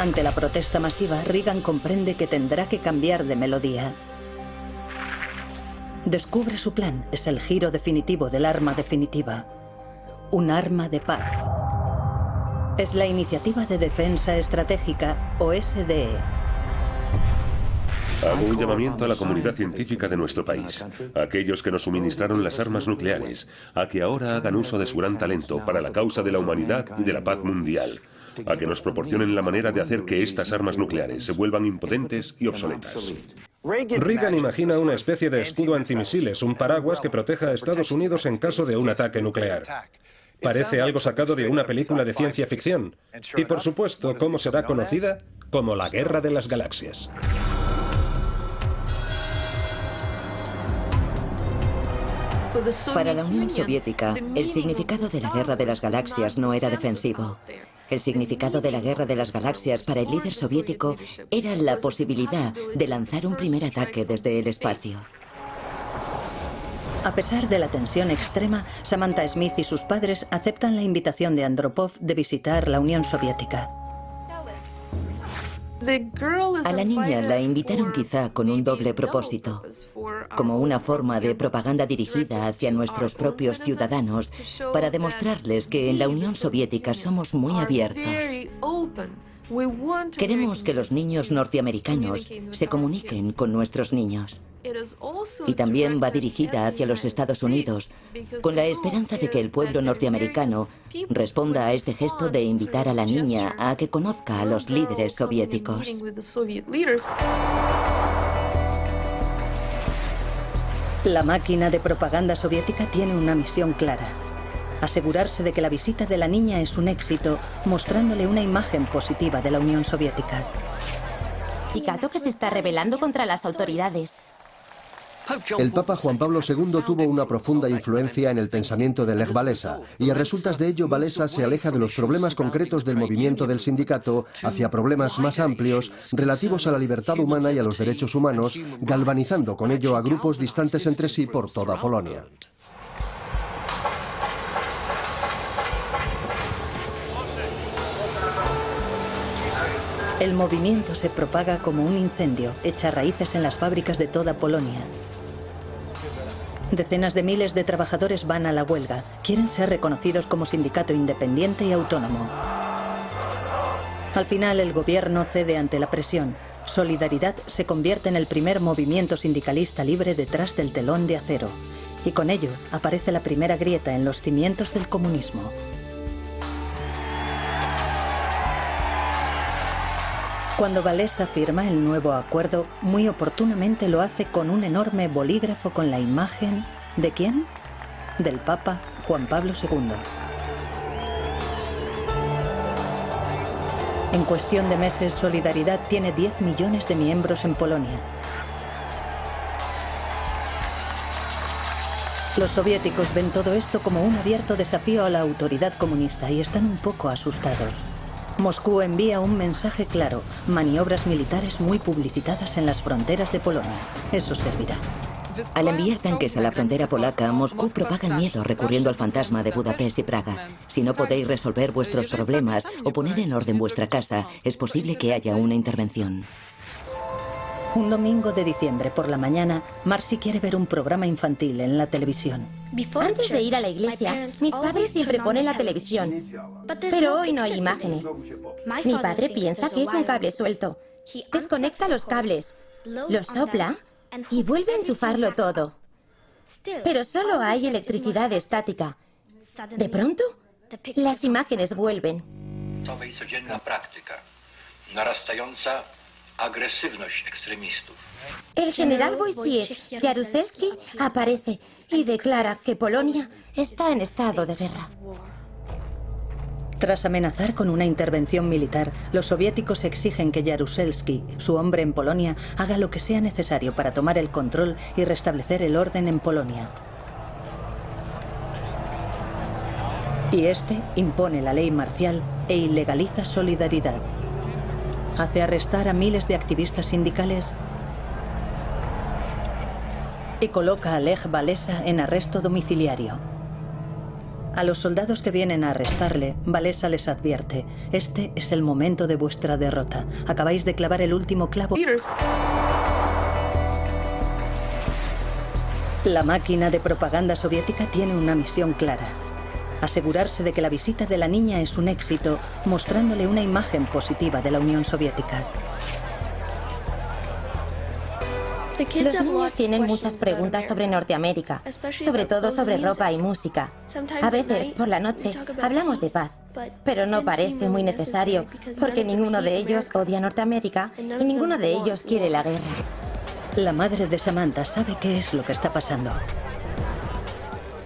A: Ante la protesta masiva, Reagan comprende que tendrá que cambiar de melodía. Descubre su plan, es el giro definitivo del arma definitiva. Un arma de paz. Es la Iniciativa de Defensa Estratégica, o SDE.
E: Hago un llamamiento a la comunidad científica de nuestro país, a aquellos que nos suministraron las armas nucleares, a que ahora hagan uso de su gran talento para la causa de la humanidad y de la paz mundial, a que nos proporcionen la manera de hacer que estas armas nucleares se vuelvan impotentes y obsoletas.
B: Reagan imagina una especie de escudo antimisiles, un paraguas que proteja a Estados Unidos en caso de un ataque nuclear. Parece algo sacado de una película de ciencia ficción. Y por supuesto, ¿cómo será conocida? Como la Guerra de las Galaxias.
F: Para la Unión Soviética, el significado de la Guerra de las Galaxias no era defensivo. El significado de la Guerra de las Galaxias para el líder soviético era la posibilidad de lanzar un primer ataque desde el espacio.
A: A pesar de la tensión extrema, Samantha Smith y sus padres aceptan la invitación de Andropov de visitar la Unión Soviética.
F: A la niña la invitaron quizá con un doble propósito, como una forma de propaganda dirigida hacia nuestros propios ciudadanos para demostrarles que en la Unión Soviética somos muy abiertos. Queremos que los niños norteamericanos se comuniquen con nuestros niños. Y también va dirigida hacia los Estados Unidos, con la esperanza de que el pueblo norteamericano responda a este gesto de invitar a la niña a que conozca a los líderes soviéticos.
A: La máquina de propaganda soviética tiene una misión clara: asegurarse de que la visita de la niña es un éxito, mostrándole una imagen positiva de la Unión Soviética.
C: Picato que se está rebelando contra las autoridades.
D: El Papa Juan Pablo II tuvo una profunda influencia en el pensamiento de Lech Walesa, y a resultas de ello Walesa se aleja de los problemas concretos del movimiento del sindicato hacia problemas más amplios relativos a la libertad humana y a los derechos humanos, galvanizando con ello a grupos distantes entre sí por toda Polonia.
A: El movimiento se propaga como un incendio, echa raíces en las fábricas de toda Polonia. Decenas de miles de trabajadores van a la huelga, quieren ser reconocidos como sindicato independiente y autónomo. Al final el gobierno cede ante la presión. Solidaridad se convierte en el primer movimiento sindicalista libre detrás del telón de acero. Y con ello aparece la primera grieta en los cimientos del comunismo. Cuando Walesa firma el nuevo acuerdo, muy oportunamente lo hace con un enorme bolígrafo con la imagen ¿de quién? Del Papa Juan Pablo II. En cuestión de meses, Solidaridad tiene 10 millones de miembros en Polonia. Los soviéticos ven todo esto como un abierto desafío a la autoridad comunista y están un poco asustados. Moscú envía un mensaje claro: maniobras militares muy publicitadas en las fronteras de Polonia. Eso servirá.
F: Al enviar tanques a la frontera polaca, Moscú propaga el miedo recurriendo al fantasma de Budapest y Praga. Si no podéis resolver vuestros problemas o poner en orden vuestra casa, es posible que haya una intervención.
A: Un domingo de diciembre por la mañana, Marcy quiere ver un programa infantil en la televisión.
C: Antes de ir a la iglesia, mis padres siempre ponen la televisión. Pero hoy no hay imágenes. Mi padre piensa que es un cable suelto. Desconecta los cables, los sopla y vuelve a enchufarlo todo. Pero solo hay electricidad estática. De pronto, las imágenes vuelven. El general Wojciech Jaruzelski aparece y declara que Polonia está en estado de guerra.
A: Tras amenazar con una intervención militar, los soviéticos exigen que Jaruzelski, su hombre en Polonia, haga lo que sea necesario para tomar el control y restablecer el orden en Polonia. Y este impone la ley marcial e ilegaliza Solidaridad. Hace arrestar a miles de activistas sindicales y coloca a Lech Walesa en arresto domiciliario. A los soldados que vienen a arrestarle, Walesa les advierte: este es el momento de vuestra derrota. Acabáis de clavar el último clavo. La máquina de propaganda soviética tiene una misión clara: asegurarse de que la visita de la niña es un éxito, mostrándole una imagen positiva de la Unión Soviética.
C: Los niños tienen muchas preguntas sobre Norteamérica, sobre todo sobre ropa y música. A veces, por la noche, hablamos de paz, pero no parece muy necesario, porque ninguno de ellos odia Norteamérica y ninguno de ellos quiere la guerra.
A: La madre de Samantha sabe qué es lo que está pasando.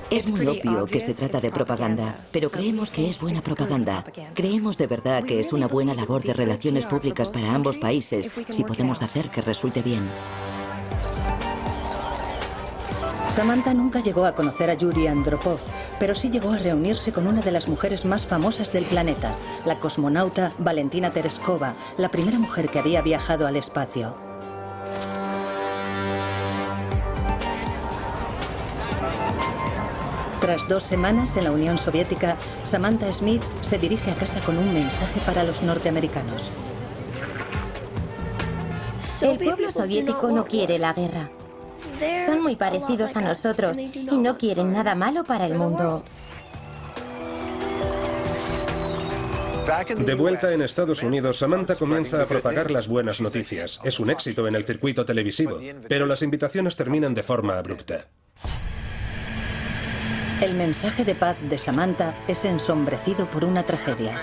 F: Es muy obvio que se trata de propaganda, pero creemos que es buena propaganda. Creemos de verdad que es una buena labor de relaciones públicas para ambos países, si podemos hacer que resulte bien.
A: Samantha nunca llegó a conocer a Yuri Andropov, pero sí llegó a reunirse con una de las mujeres más famosas del planeta, la cosmonauta Valentina Tereskova, la primera mujer que había viajado al espacio. Tras 2 semanas en la Unión Soviética, Samantha Smith se dirige a casa con un mensaje para los norteamericanos.
C: El pueblo soviético no quiere la guerra. Son muy parecidos a nosotros y no quieren nada malo para el mundo.
B: De vuelta en Estados Unidos, Samantha comienza a propagar las buenas noticias. Es un éxito en el circuito televisivo, pero las invitaciones terminan de forma abrupta.
A: El mensaje de paz de Samantha es ensombrecido por una tragedia.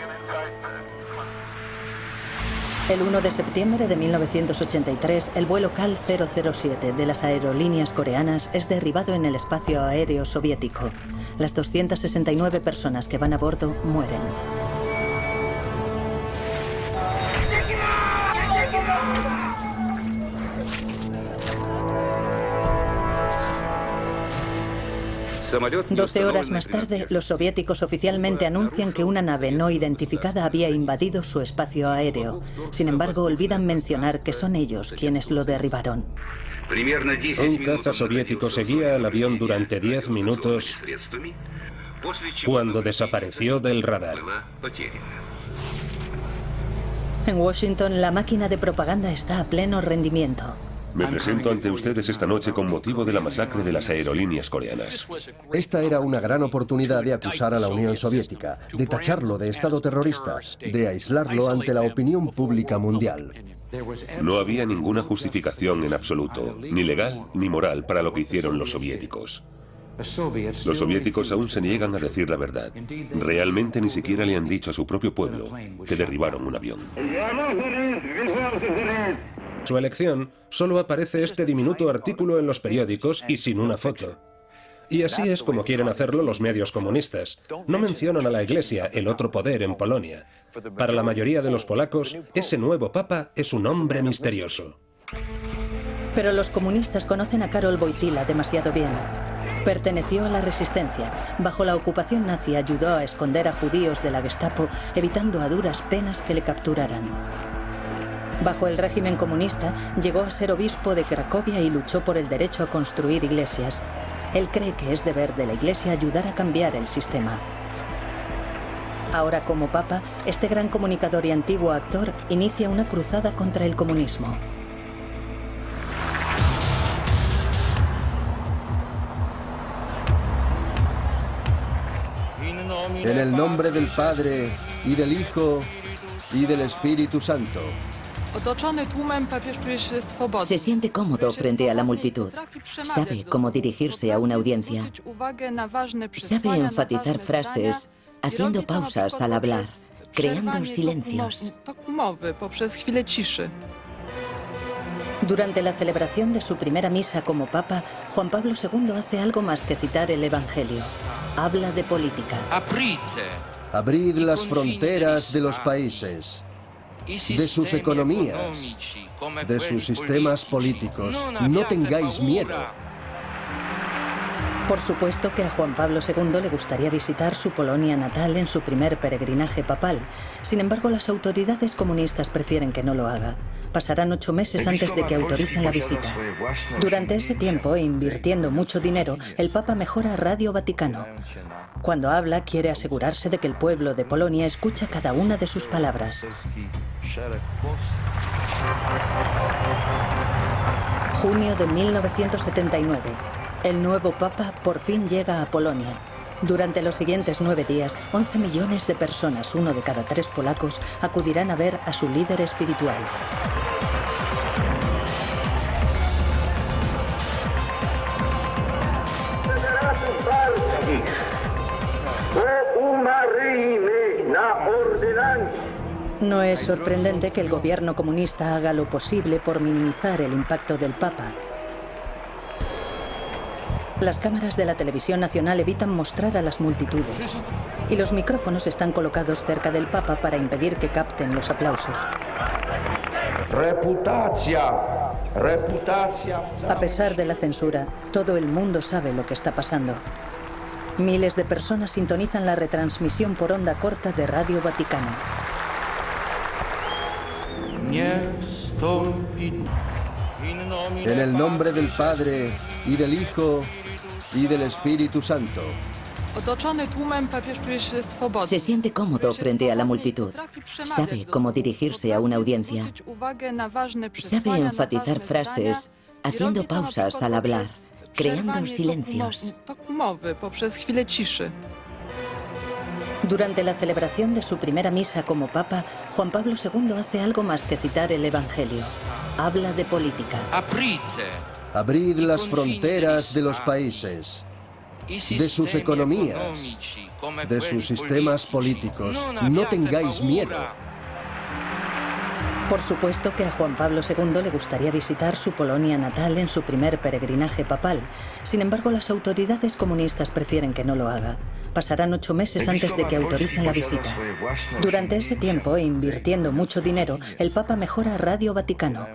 A: El 1 de septiembre de 1983, el vuelo KAL 007 de las aerolíneas coreanas es derribado en el espacio aéreo soviético. Las 269 personas que van a bordo mueren. Doce horas más tarde, los soviéticos oficialmente anuncian que una nave no identificada había invadido su espacio aéreo. Sin embargo, olvidan mencionar que son ellos quienes lo derribaron.
B: Un caza soviético seguía al avión durante 10 minutos cuando desapareció del radar.
A: En Washington, la máquina de propaganda está a pleno rendimiento.
E: Me presento ante ustedes esta noche con motivo de la masacre de las aerolíneas coreanas.
D: Esta era una gran oportunidad de acusar a la Unión Soviética, de tacharlo de Estado terrorista, de aislarlo ante la opinión pública mundial.
E: No había ninguna justificación en absoluto, ni legal ni moral, para lo que hicieron los soviéticos. Los soviéticos aún se niegan a decir la verdad. Realmente ni siquiera le han dicho a su propio pueblo que derribaron un avión.
B: Su elección solo aparece este diminuto artículo en los periódicos y sin una foto. Y así es como quieren hacerlo los medios comunistas. No mencionan a la Iglesia, el otro poder en Polonia. Para la mayoría de los polacos, ese nuevo papa es un hombre misterioso.
A: Pero los comunistas conocen a Karol Wojtyła demasiado bien. Perteneció a la resistencia. Bajo la ocupación nazi ayudó a esconder a judíos de la Gestapo, evitando a duras penas que le capturaran. Bajo el régimen comunista, llegó a ser obispo de Cracovia y luchó por el derecho a construir iglesias. Él cree que es deber de la Iglesia ayudar a cambiar el sistema. Ahora, como papa, este gran comunicador y antiguo actor inicia una cruzada contra el comunismo.
D: En el nombre del Padre, y del Hijo, y del Espíritu Santo.
F: Se siente cómodo frente a la multitud. Sabe cómo dirigirse a una audiencia. Sabe enfatizar frases, haciendo pausas al hablar, creando silencios.
A: Durante la celebración de su primera misa como papa, Juan Pablo II hace algo más que citar el Evangelio. Habla de política.
D: Abrid las fronteras de los países, de sus economías, de sus sistemas políticos. No tengáis miedo.
A: Por supuesto que a Juan Pablo II le gustaría visitar su Polonia natal en su primer peregrinaje papal. Sin embargo, las autoridades comunistas prefieren que no lo haga. Pasarán 8 meses antes de que autoricen la visita. Durante ese tiempo, e invirtiendo mucho dinero, el Papa mejora Radio Vaticano. Cuando habla, quiere asegurarse de que el pueblo de Polonia escucha cada una de sus palabras. Junio de 1979. El nuevo Papa por fin llega a Polonia. Durante los siguientes 9 días, 11 millones de personas, 1 de cada 3 polacos, acudirán a ver a su líder espiritual. No es sorprendente que el gobierno comunista haga lo posible por minimizar el impacto del Papa. Las cámaras de la televisión nacional evitan mostrar a las multitudes y los micrófonos están colocados cerca del Papa para impedir que capten los aplausos. A pesar de la censura, todo el mundo sabe lo que está pasando. Miles de personas sintonizan la retransmisión por onda corta de Radio Vaticano.
D: En el nombre del Padre, y del Hijo, y del Espíritu Santo.
F: Se siente cómodo frente a la multitud. Sabe cómo dirigirse a una audiencia. Sabe enfatizar frases, haciendo pausas al hablar, creando silencios.
A: Durante la celebración de su primera misa como Papa, Juan Pablo II hace algo más que citar el Evangelio. Habla de política.
D: Abrid las fronteras de los países, de sus economías, de sus sistemas políticos. No tengáis miedo.
A: Por supuesto que a Juan Pablo II le gustaría visitar su Polonia natal en su primer peregrinaje papal. Sin embargo, las autoridades comunistas prefieren que no lo haga. Pasarán 8 meses antes de que autoricen la visita. Durante ese tiempo, e invirtiendo mucho dinero, el Papa mejora Radio Vaticano.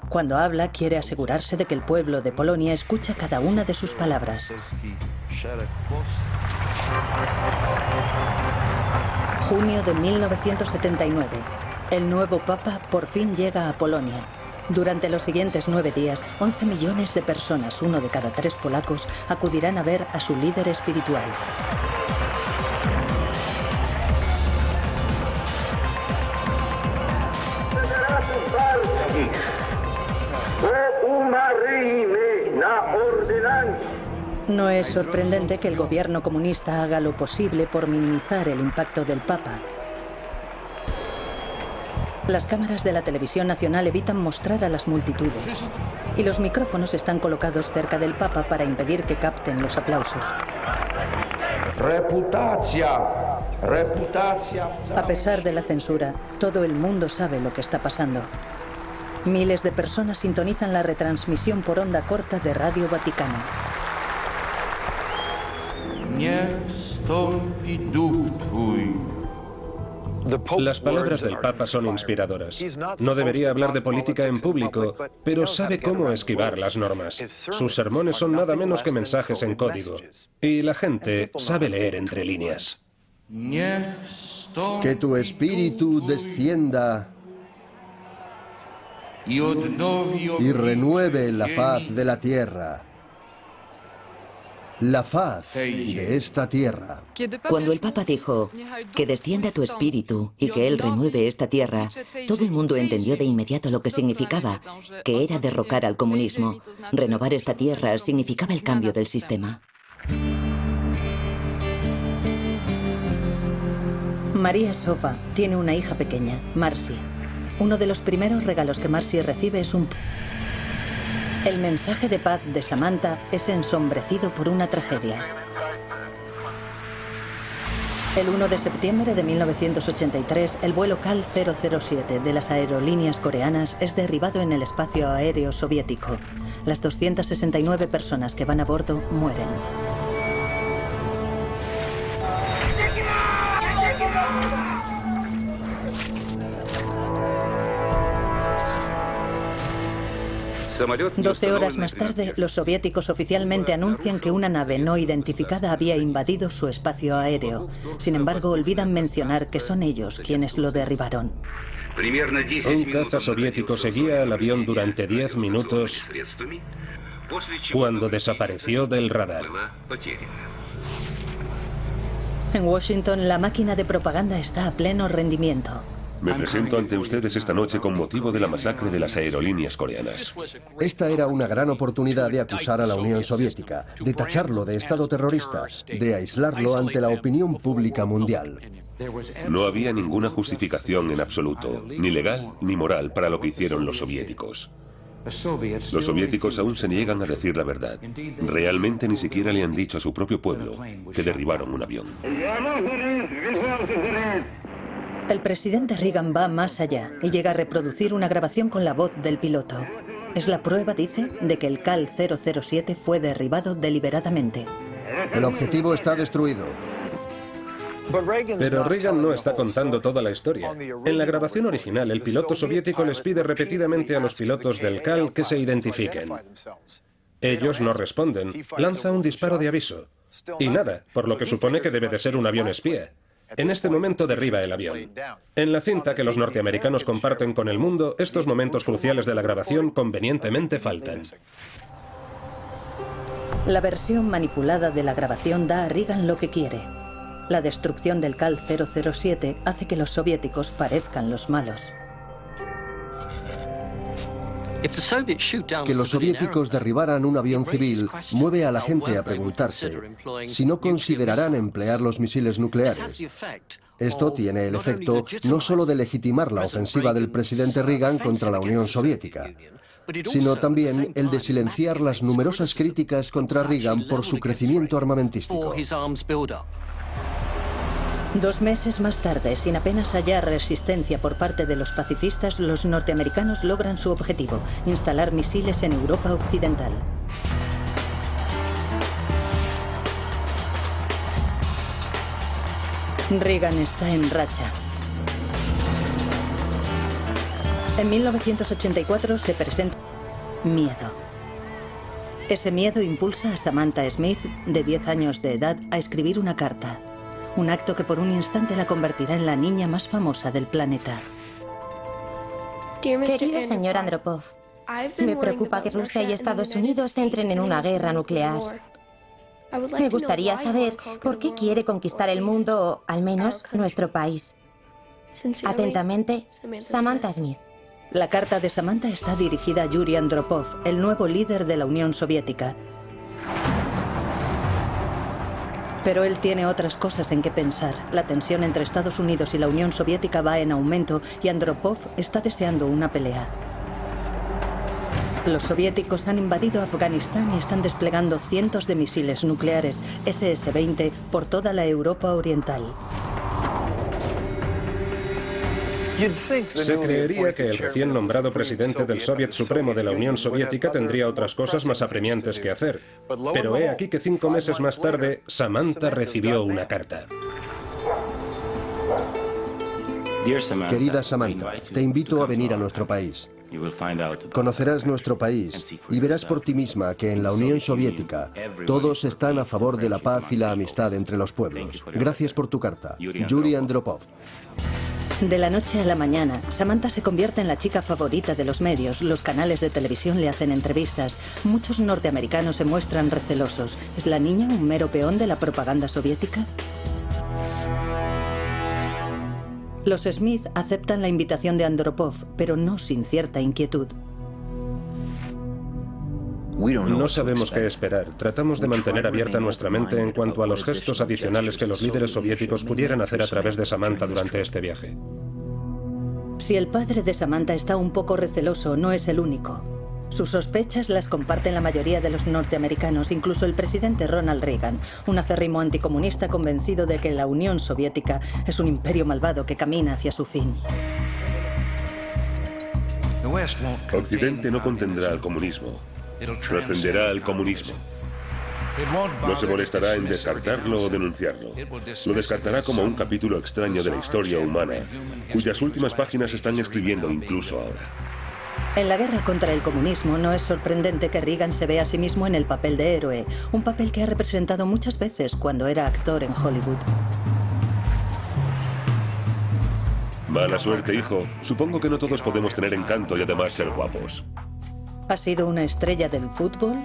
A: Cuando habla, quiere asegurarse de que el pueblo de Polonia escucha cada una de sus palabras. Junio de 1979. El nuevo Papa por fin llega a Polonia. Durante los siguientes 9 días, 11 millones de personas, 1 de cada 3 polacos, acudirán a ver a su líder espiritual. No es sorprendente que el gobierno comunista haga lo posible por minimizar el impacto del Papa. Las cámaras de la televisión nacional evitan mostrar a las multitudes y los micrófonos están colocados cerca del Papa para impedir que capten los aplausos. A pesar de la censura, todo el mundo sabe lo que está pasando. Miles de personas sintonizan la retransmisión por onda corta de Radio Vaticano.
B: Las palabras del Papa son inspiradoras. No debería hablar de política en público, pero sabe cómo esquivar las normas. Sus sermones son nada menos que mensajes en código. Y la gente sabe leer entre líneas.
D: Que tu espíritu descienda y renueve la faz de la tierra. La faz de esta tierra.
F: Cuando el Papa dijo que descienda tu espíritu y que Él renueve esta tierra, todo el mundo entendió de inmediato lo que significaba, que era derrocar al comunismo. Renovar esta tierra significaba el cambio del sistema.
A: María Sofa tiene una hija pequeña, Marcy. Uno de los primeros regalos que Marcy recibe es un... El mensaje de paz de Samantha es ensombrecido por una tragedia. El 1 de septiembre de 1983, el vuelo KAL 007 de las aerolíneas coreanas es derribado en el espacio aéreo soviético. Las 269 personas que van a bordo mueren. Doce horas más tarde, los soviéticos oficialmente anuncian que una nave no identificada había invadido su espacio aéreo. Sin embargo, olvidan mencionar que son ellos quienes lo derribaron.
B: Un caza soviético seguía al avión durante 10 minutos cuando desapareció del radar.
A: En Washington, la máquina de propaganda está a pleno rendimiento.
E: Me presento ante ustedes esta noche con motivo de la masacre de las aerolíneas coreanas.
D: Esta era una gran oportunidad de acusar a la Unión Soviética, de tacharlo de Estado terrorista, de aislarlo ante la opinión pública mundial.
E: No había ninguna justificación en absoluto, ni legal ni moral, para lo que hicieron los soviéticos. Los soviéticos aún se niegan a decir la verdad. Realmente ni siquiera le han dicho a su propio pueblo que derribaron un avión.
A: El presidente Reagan va más allá y llega a reproducir una grabación con la voz del piloto. Es la prueba, dice, de que el KAL 007 fue derribado deliberadamente.
D: El objetivo está destruido.
B: Pero Reagan no está contando toda la historia. En la grabación original, el piloto soviético les pide repetidamente a los pilotos del KAL que se identifiquen. Ellos no responden. Lanza un disparo de aviso. Y nada, por lo que supone que debe de ser un avión espía. En este momento derriba el avión. En la cinta que los norteamericanos comparten con el mundo, estos momentos cruciales de la grabación convenientemente faltan.
A: La versión manipulada de la grabación da a Reagan lo que quiere. La destrucción del Cal 007 hace que los soviéticos parezcan los malos.
D: Que los soviéticos derribaran un avión civil mueve a la gente a preguntarse si no considerarán emplear los misiles nucleares. Esto tiene el efecto no solo de legitimar la ofensiva del presidente Reagan contra la Unión Soviética, sino también el de silenciar las numerosas críticas contra Reagan por su crecimiento armamentístico.
A: 2 meses más tarde, sin apenas hallar resistencia por parte de los pacifistas, los norteamericanos logran su objetivo: instalar misiles en Europa Occidental. Reagan está en racha. En 1984 se presenta miedo. Ese miedo impulsa a Samantha Smith, de 10 años de edad, a escribir una carta. Un acto que por un instante la convertirá en la niña más famosa del planeta.
C: Querido señor Andropov, me preocupa que Rusia y Estados Unidos entren en una guerra nuclear. Me gustaría saber por qué quiere conquistar el mundo, o al menos nuestro país. Atentamente, Samantha Smith.
A: La carta de Samantha está dirigida a Yuri Andropov, el nuevo líder de la Unión Soviética. Pero él tiene otras cosas en que pensar. La tensión entre Estados Unidos y la Unión Soviética va en aumento y Andropov está deseando una pelea. Los soviéticos han invadido Afganistán y están desplegando cientos de misiles nucleares SS-20 por toda la Europa Oriental.
B: Se creería que el recién nombrado presidente del Soviet Supremo de la Unión Soviética tendría otras cosas más apremiantes que hacer. Pero he aquí que 5 meses más tarde, Samantha recibió una carta.
D: Querida Samantha, te invito a venir a nuestro país. Conocerás nuestro país y verás por ti misma que en la Unión Soviética todos están a favor de la paz y la amistad entre los pueblos. Gracias por tu carta. Yuri Andropov.
A: De la noche a la mañana, Samantha se convierte en la chica favorita de los medios. Los canales de televisión le hacen entrevistas. Muchos norteamericanos se muestran recelosos. ¿Es la niña un mero peón de la propaganda soviética? Los Smith aceptan la invitación de Andropov, pero no sin cierta inquietud.
B: No sabemos qué esperar. Tratamos de mantener abierta nuestra mente en cuanto a los gestos adicionales que los líderes soviéticos pudieran hacer a través de Samantha durante este viaje.
A: Si el padre de Samantha está un poco receloso, no es el único. Sus sospechas las comparten la mayoría de los norteamericanos, incluso el presidente Ronald Reagan, un acérrimo anticomunista convencido de que la Unión Soviética es un imperio malvado que camina hacia su fin.
E: Occidente no contendrá al comunismo. Trascenderá al comunismo. No se molestará en descartarlo o denunciarlo. Lo descartará como un capítulo extraño de la historia humana, cuyas últimas páginas están escribiendo incluso ahora.
A: En la guerra contra el comunismo no es sorprendente que Reagan se vea a sí mismo en el papel de héroe, un papel que ha representado muchas veces cuando era actor en Hollywood.
E: Mala suerte, hijo. Supongo que no todos podemos tener encanto y además ser guapos.
A: Ha sido una estrella del fútbol,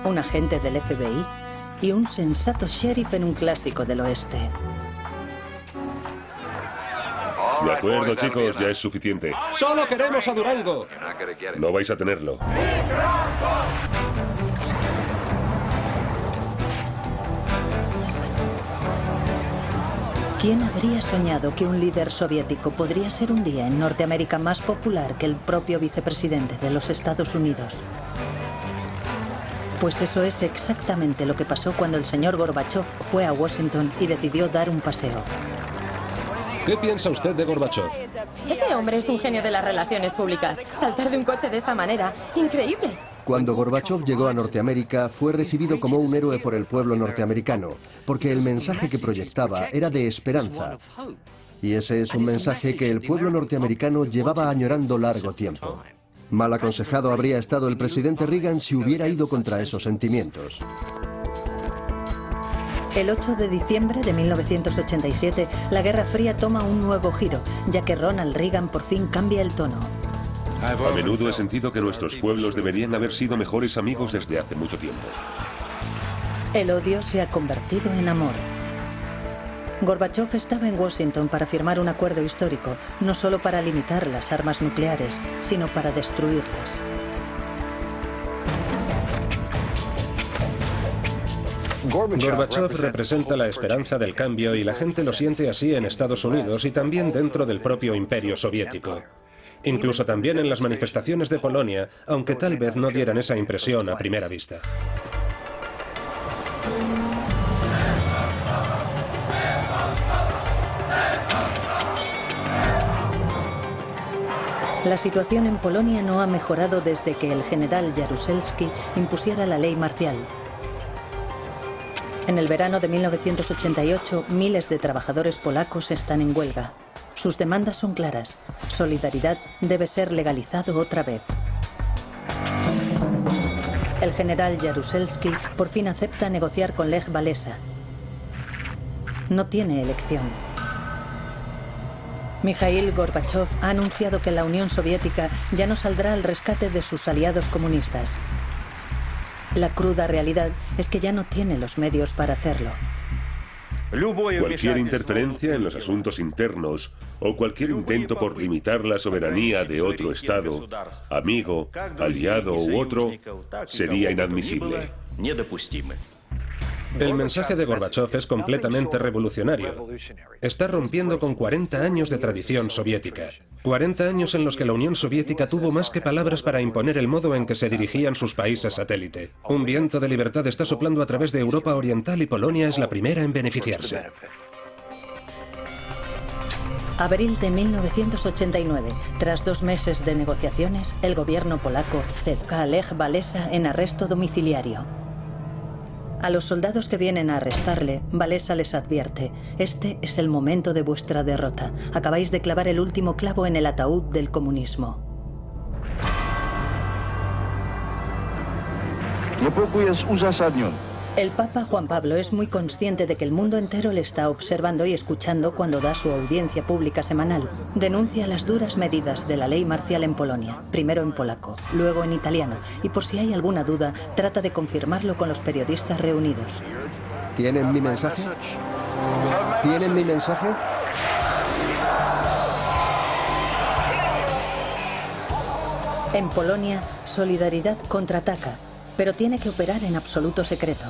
A: un agente del FBI y un sensato sheriff en un clásico del oeste.
E: De acuerdo, chicos, ya es suficiente.
B: ¡Solo queremos a Durango!
E: No vais a tenerlo.
A: ¿Quién habría soñado que un líder soviético podría ser un día en Norteamérica más popular que el propio vicepresidente de los Estados Unidos? Pues eso es exactamente lo que pasó cuando el señor Gorbachov fue a Washington y decidió dar un paseo.
B: ¿Qué piensa usted de Gorbachov?
C: Ese hombre es un genio de las relaciones públicas. Saltar de un coche de esa manera, increíble.
D: Cuando Gorbachov llegó a Norteamérica, fue recibido como un héroe por el pueblo norteamericano, porque el mensaje que proyectaba era de esperanza. Y ese es un mensaje que el pueblo norteamericano llevaba añorando largo tiempo. Mal aconsejado habría estado el presidente Reagan si hubiera ido contra esos sentimientos.
A: El 8 de diciembre de 1987, la Guerra Fría toma un nuevo giro, ya que Ronald Reagan por fin cambia el tono.
E: A menudo he sentido que nuestros pueblos deberían haber sido mejores amigos desde hace mucho tiempo.
A: El odio se ha convertido en amor. Gorbachov estaba en Washington para firmar un acuerdo histórico, no solo para limitar las armas nucleares, sino para destruirlas.
B: Gorbachov representa la esperanza del cambio y la gente lo siente así en Estados Unidos y también dentro del propio imperio soviético. Incluso también en las manifestaciones de Polonia, aunque tal vez no dieran esa impresión a primera vista.
A: La situación en Polonia no ha mejorado desde que el general Jaruzelski impusiera la ley marcial. En el verano de 1988, miles de trabajadores polacos están en huelga. Sus demandas son claras. Solidaridad debe ser legalizado otra vez. El general Jaruzelski por fin acepta negociar con Lech Walesa. No tiene elección. Mikhail Gorbachov ha anunciado que la Unión Soviética ya no saldrá al rescate de sus aliados comunistas. La cruda realidad es que ya no tiene los medios para hacerlo.
E: Cualquier interferencia en los asuntos internos o cualquier intento por limitar la soberanía de otro Estado, amigo, aliado u otro, sería inadmisible.
B: El mensaje de Gorbachov es completamente revolucionario. Está rompiendo con 40 años de tradición soviética. 40 años en los que la Unión Soviética tuvo más que palabras para imponer el modo en que se dirigían sus países satélite. Un viento de libertad está soplando a través de Europa Oriental y Polonia es la primera en beneficiarse.
A: Abril de 1989. Tras 2 meses de negociaciones, el gobierno polaco coloca a Lech Walesa en arresto domiciliario. A los soldados que vienen a arrestarle, Walesa les advierte: este es el momento de vuestra derrota. Acabáis de clavar el último clavo en el ataúd del comunismo. El Papa Juan Pablo es muy consciente de que el mundo entero le está observando y escuchando cuando da su audiencia pública semanal. Denuncia las duras medidas de la ley marcial en Polonia, primero en polaco, luego en italiano, y por si hay alguna duda, trata de confirmarlo con los periodistas reunidos.
D: ¿Tienen mi mensaje? ¿Tienen mi mensaje?
A: En Polonia, Solidaridad contraataca, pero tiene que operar en absoluto secreto.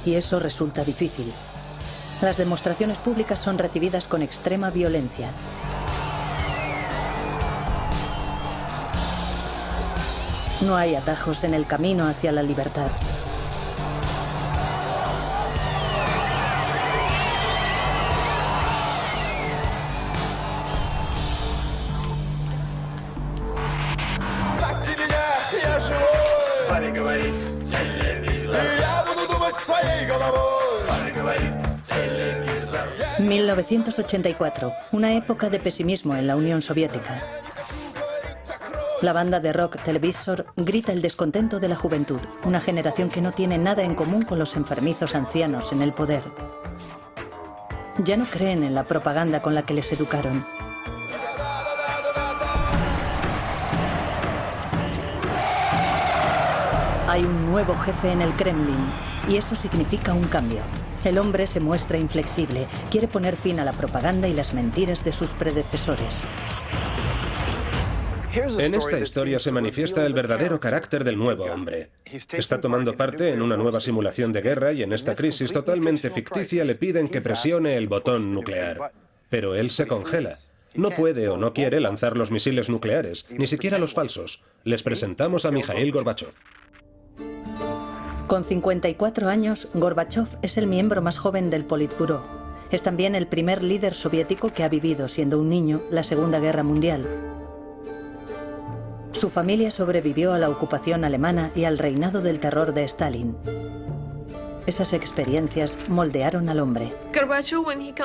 A: Y eso resulta difícil. Las demostraciones públicas son recibidas con extrema violencia. No hay atajos en el camino hacia la libertad. En 1984, una época de pesimismo en la Unión Soviética. La banda de rock Televisor grita el descontento de la juventud, una generación que no tiene nada en común con los enfermizos ancianos en el poder. Ya no creen en la propaganda con la que les educaron. Hay un nuevo jefe en el Kremlin, y eso significa un cambio. El hombre se muestra inflexible, quiere poner fin a la propaganda y las mentiras de sus predecesores.
B: En esta historia se manifiesta el verdadero carácter del nuevo hombre. Está tomando parte en una nueva simulación de guerra y en esta crisis totalmente ficticia le piden que presione el botón nuclear. Pero él se congela. No puede o no quiere lanzar los misiles nucleares, ni siquiera los falsos. Les presentamos a Mikhail Gorbachov.
A: Con 54 años, Gorbachov es el miembro más joven del Politburó. Es también el primer líder soviético que ha vivido, siendo un niño, la Segunda Guerra Mundial. Su familia sobrevivió a la ocupación alemana y al reinado del terror de Stalin. Esas experiencias moldearon al hombre.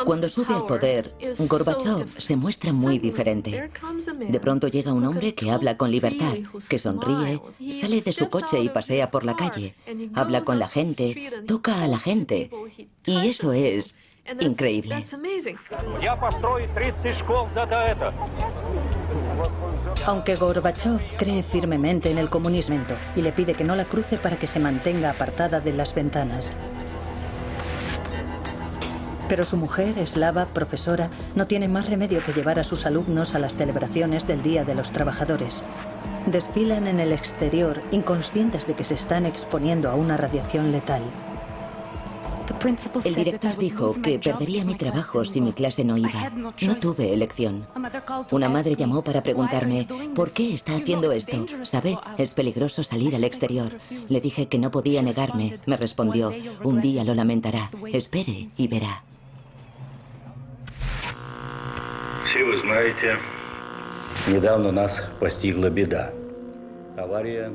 F: Cuando sube al poder, Gorbachov se muestra muy diferente. De pronto llega un hombre que habla con libertad, que sonríe, sale de su coche y pasea por la calle, habla con la gente, toca a la gente. Y eso es increíble.
A: Aunque Gorbachov cree firmemente en el comunismo y le pide que no la cruce para que se mantenga apartada de las ventanas. Pero su mujer, eslava, profesora, no tiene más remedio que llevar a sus alumnos a las celebraciones del Día de los Trabajadores. Desfilan en el exterior, inconscientes de que se están exponiendo a una radiación letal.
F: El director dijo que perdería mi trabajo si mi clase no iba. No tuve elección. Una madre llamó para preguntarme, ¿por qué está haciendo esto? ¿Sabe? Es peligroso salir al exterior. Le dije que no podía negarme. Me respondió, un día lo lamentará. Espere y verá.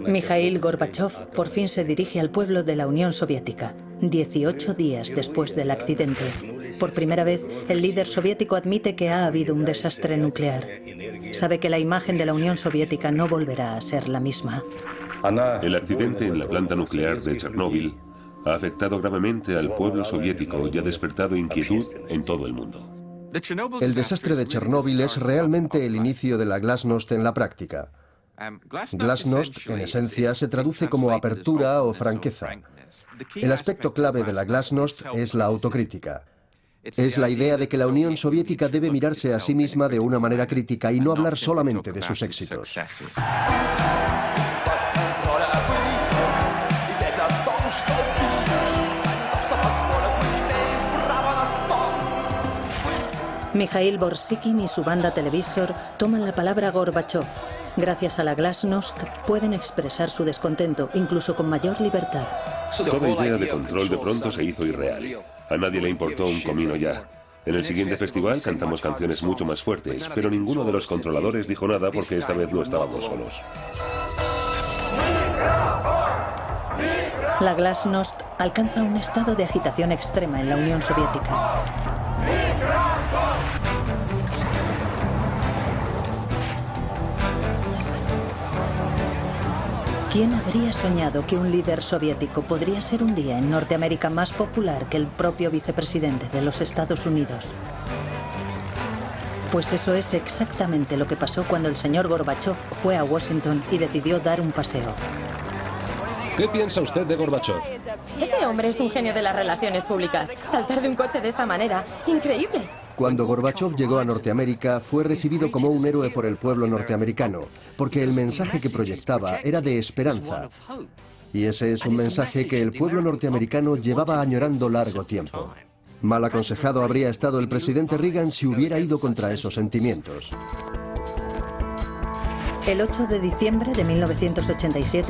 A: Mikhail Gorbachev por fin se dirige al pueblo de la Unión Soviética, 18 días después del accidente. Por primera vez, el líder soviético admite que ha habido un desastre nuclear. Sabe que la imagen de la Unión Soviética no volverá a ser la misma.
E: El accidente en la planta nuclear de Chernóbil ha afectado gravemente al pueblo soviético y ha despertado inquietud en todo el mundo.
D: El desastre de Chernóbil es realmente el inicio de la glasnost en la práctica. Glasnost, en esencia, se traduce como apertura o franqueza. El aspecto clave de la glasnost es la autocrítica. Es la idea de que la Unión Soviética debe mirarse a sí misma de una manera crítica y no hablar solamente de sus éxitos.
A: Mikhail Borsíkin y su banda Televisor toman la palabra Gorbachev. Gracias a la glasnost pueden expresar su descontento, incluso con mayor libertad.
E: Toda idea de control de pronto se hizo irreal. A nadie le importó un comino ya. En el siguiente festival cantamos canciones mucho más fuertes, pero ninguno de los controladores dijo nada porque esta vez no estábamos solos.
A: La glasnost alcanza un estado de agitación extrema en la Unión Soviética. ¿Quién habría soñado que un líder soviético podría ser un día en Norteamérica más popular que el propio vicepresidente de los Estados Unidos? Pues eso es exactamente lo que pasó cuando el señor Gorbachev fue a Washington y decidió dar un paseo.
B: ¿Qué piensa usted de Gorbachev?
C: Ese hombre es un genio de las relaciones públicas. Saltar de un coche de esa manera, increíble.
D: Cuando Gorbachev llegó a Norteamérica, fue recibido como un héroe por el pueblo norteamericano, porque el mensaje que proyectaba era de esperanza. Y ese es un mensaje que el pueblo norteamericano llevaba añorando largo tiempo. Mal aconsejado habría estado el presidente Reagan si hubiera ido contra esos sentimientos.
A: El 8 de diciembre de 1987,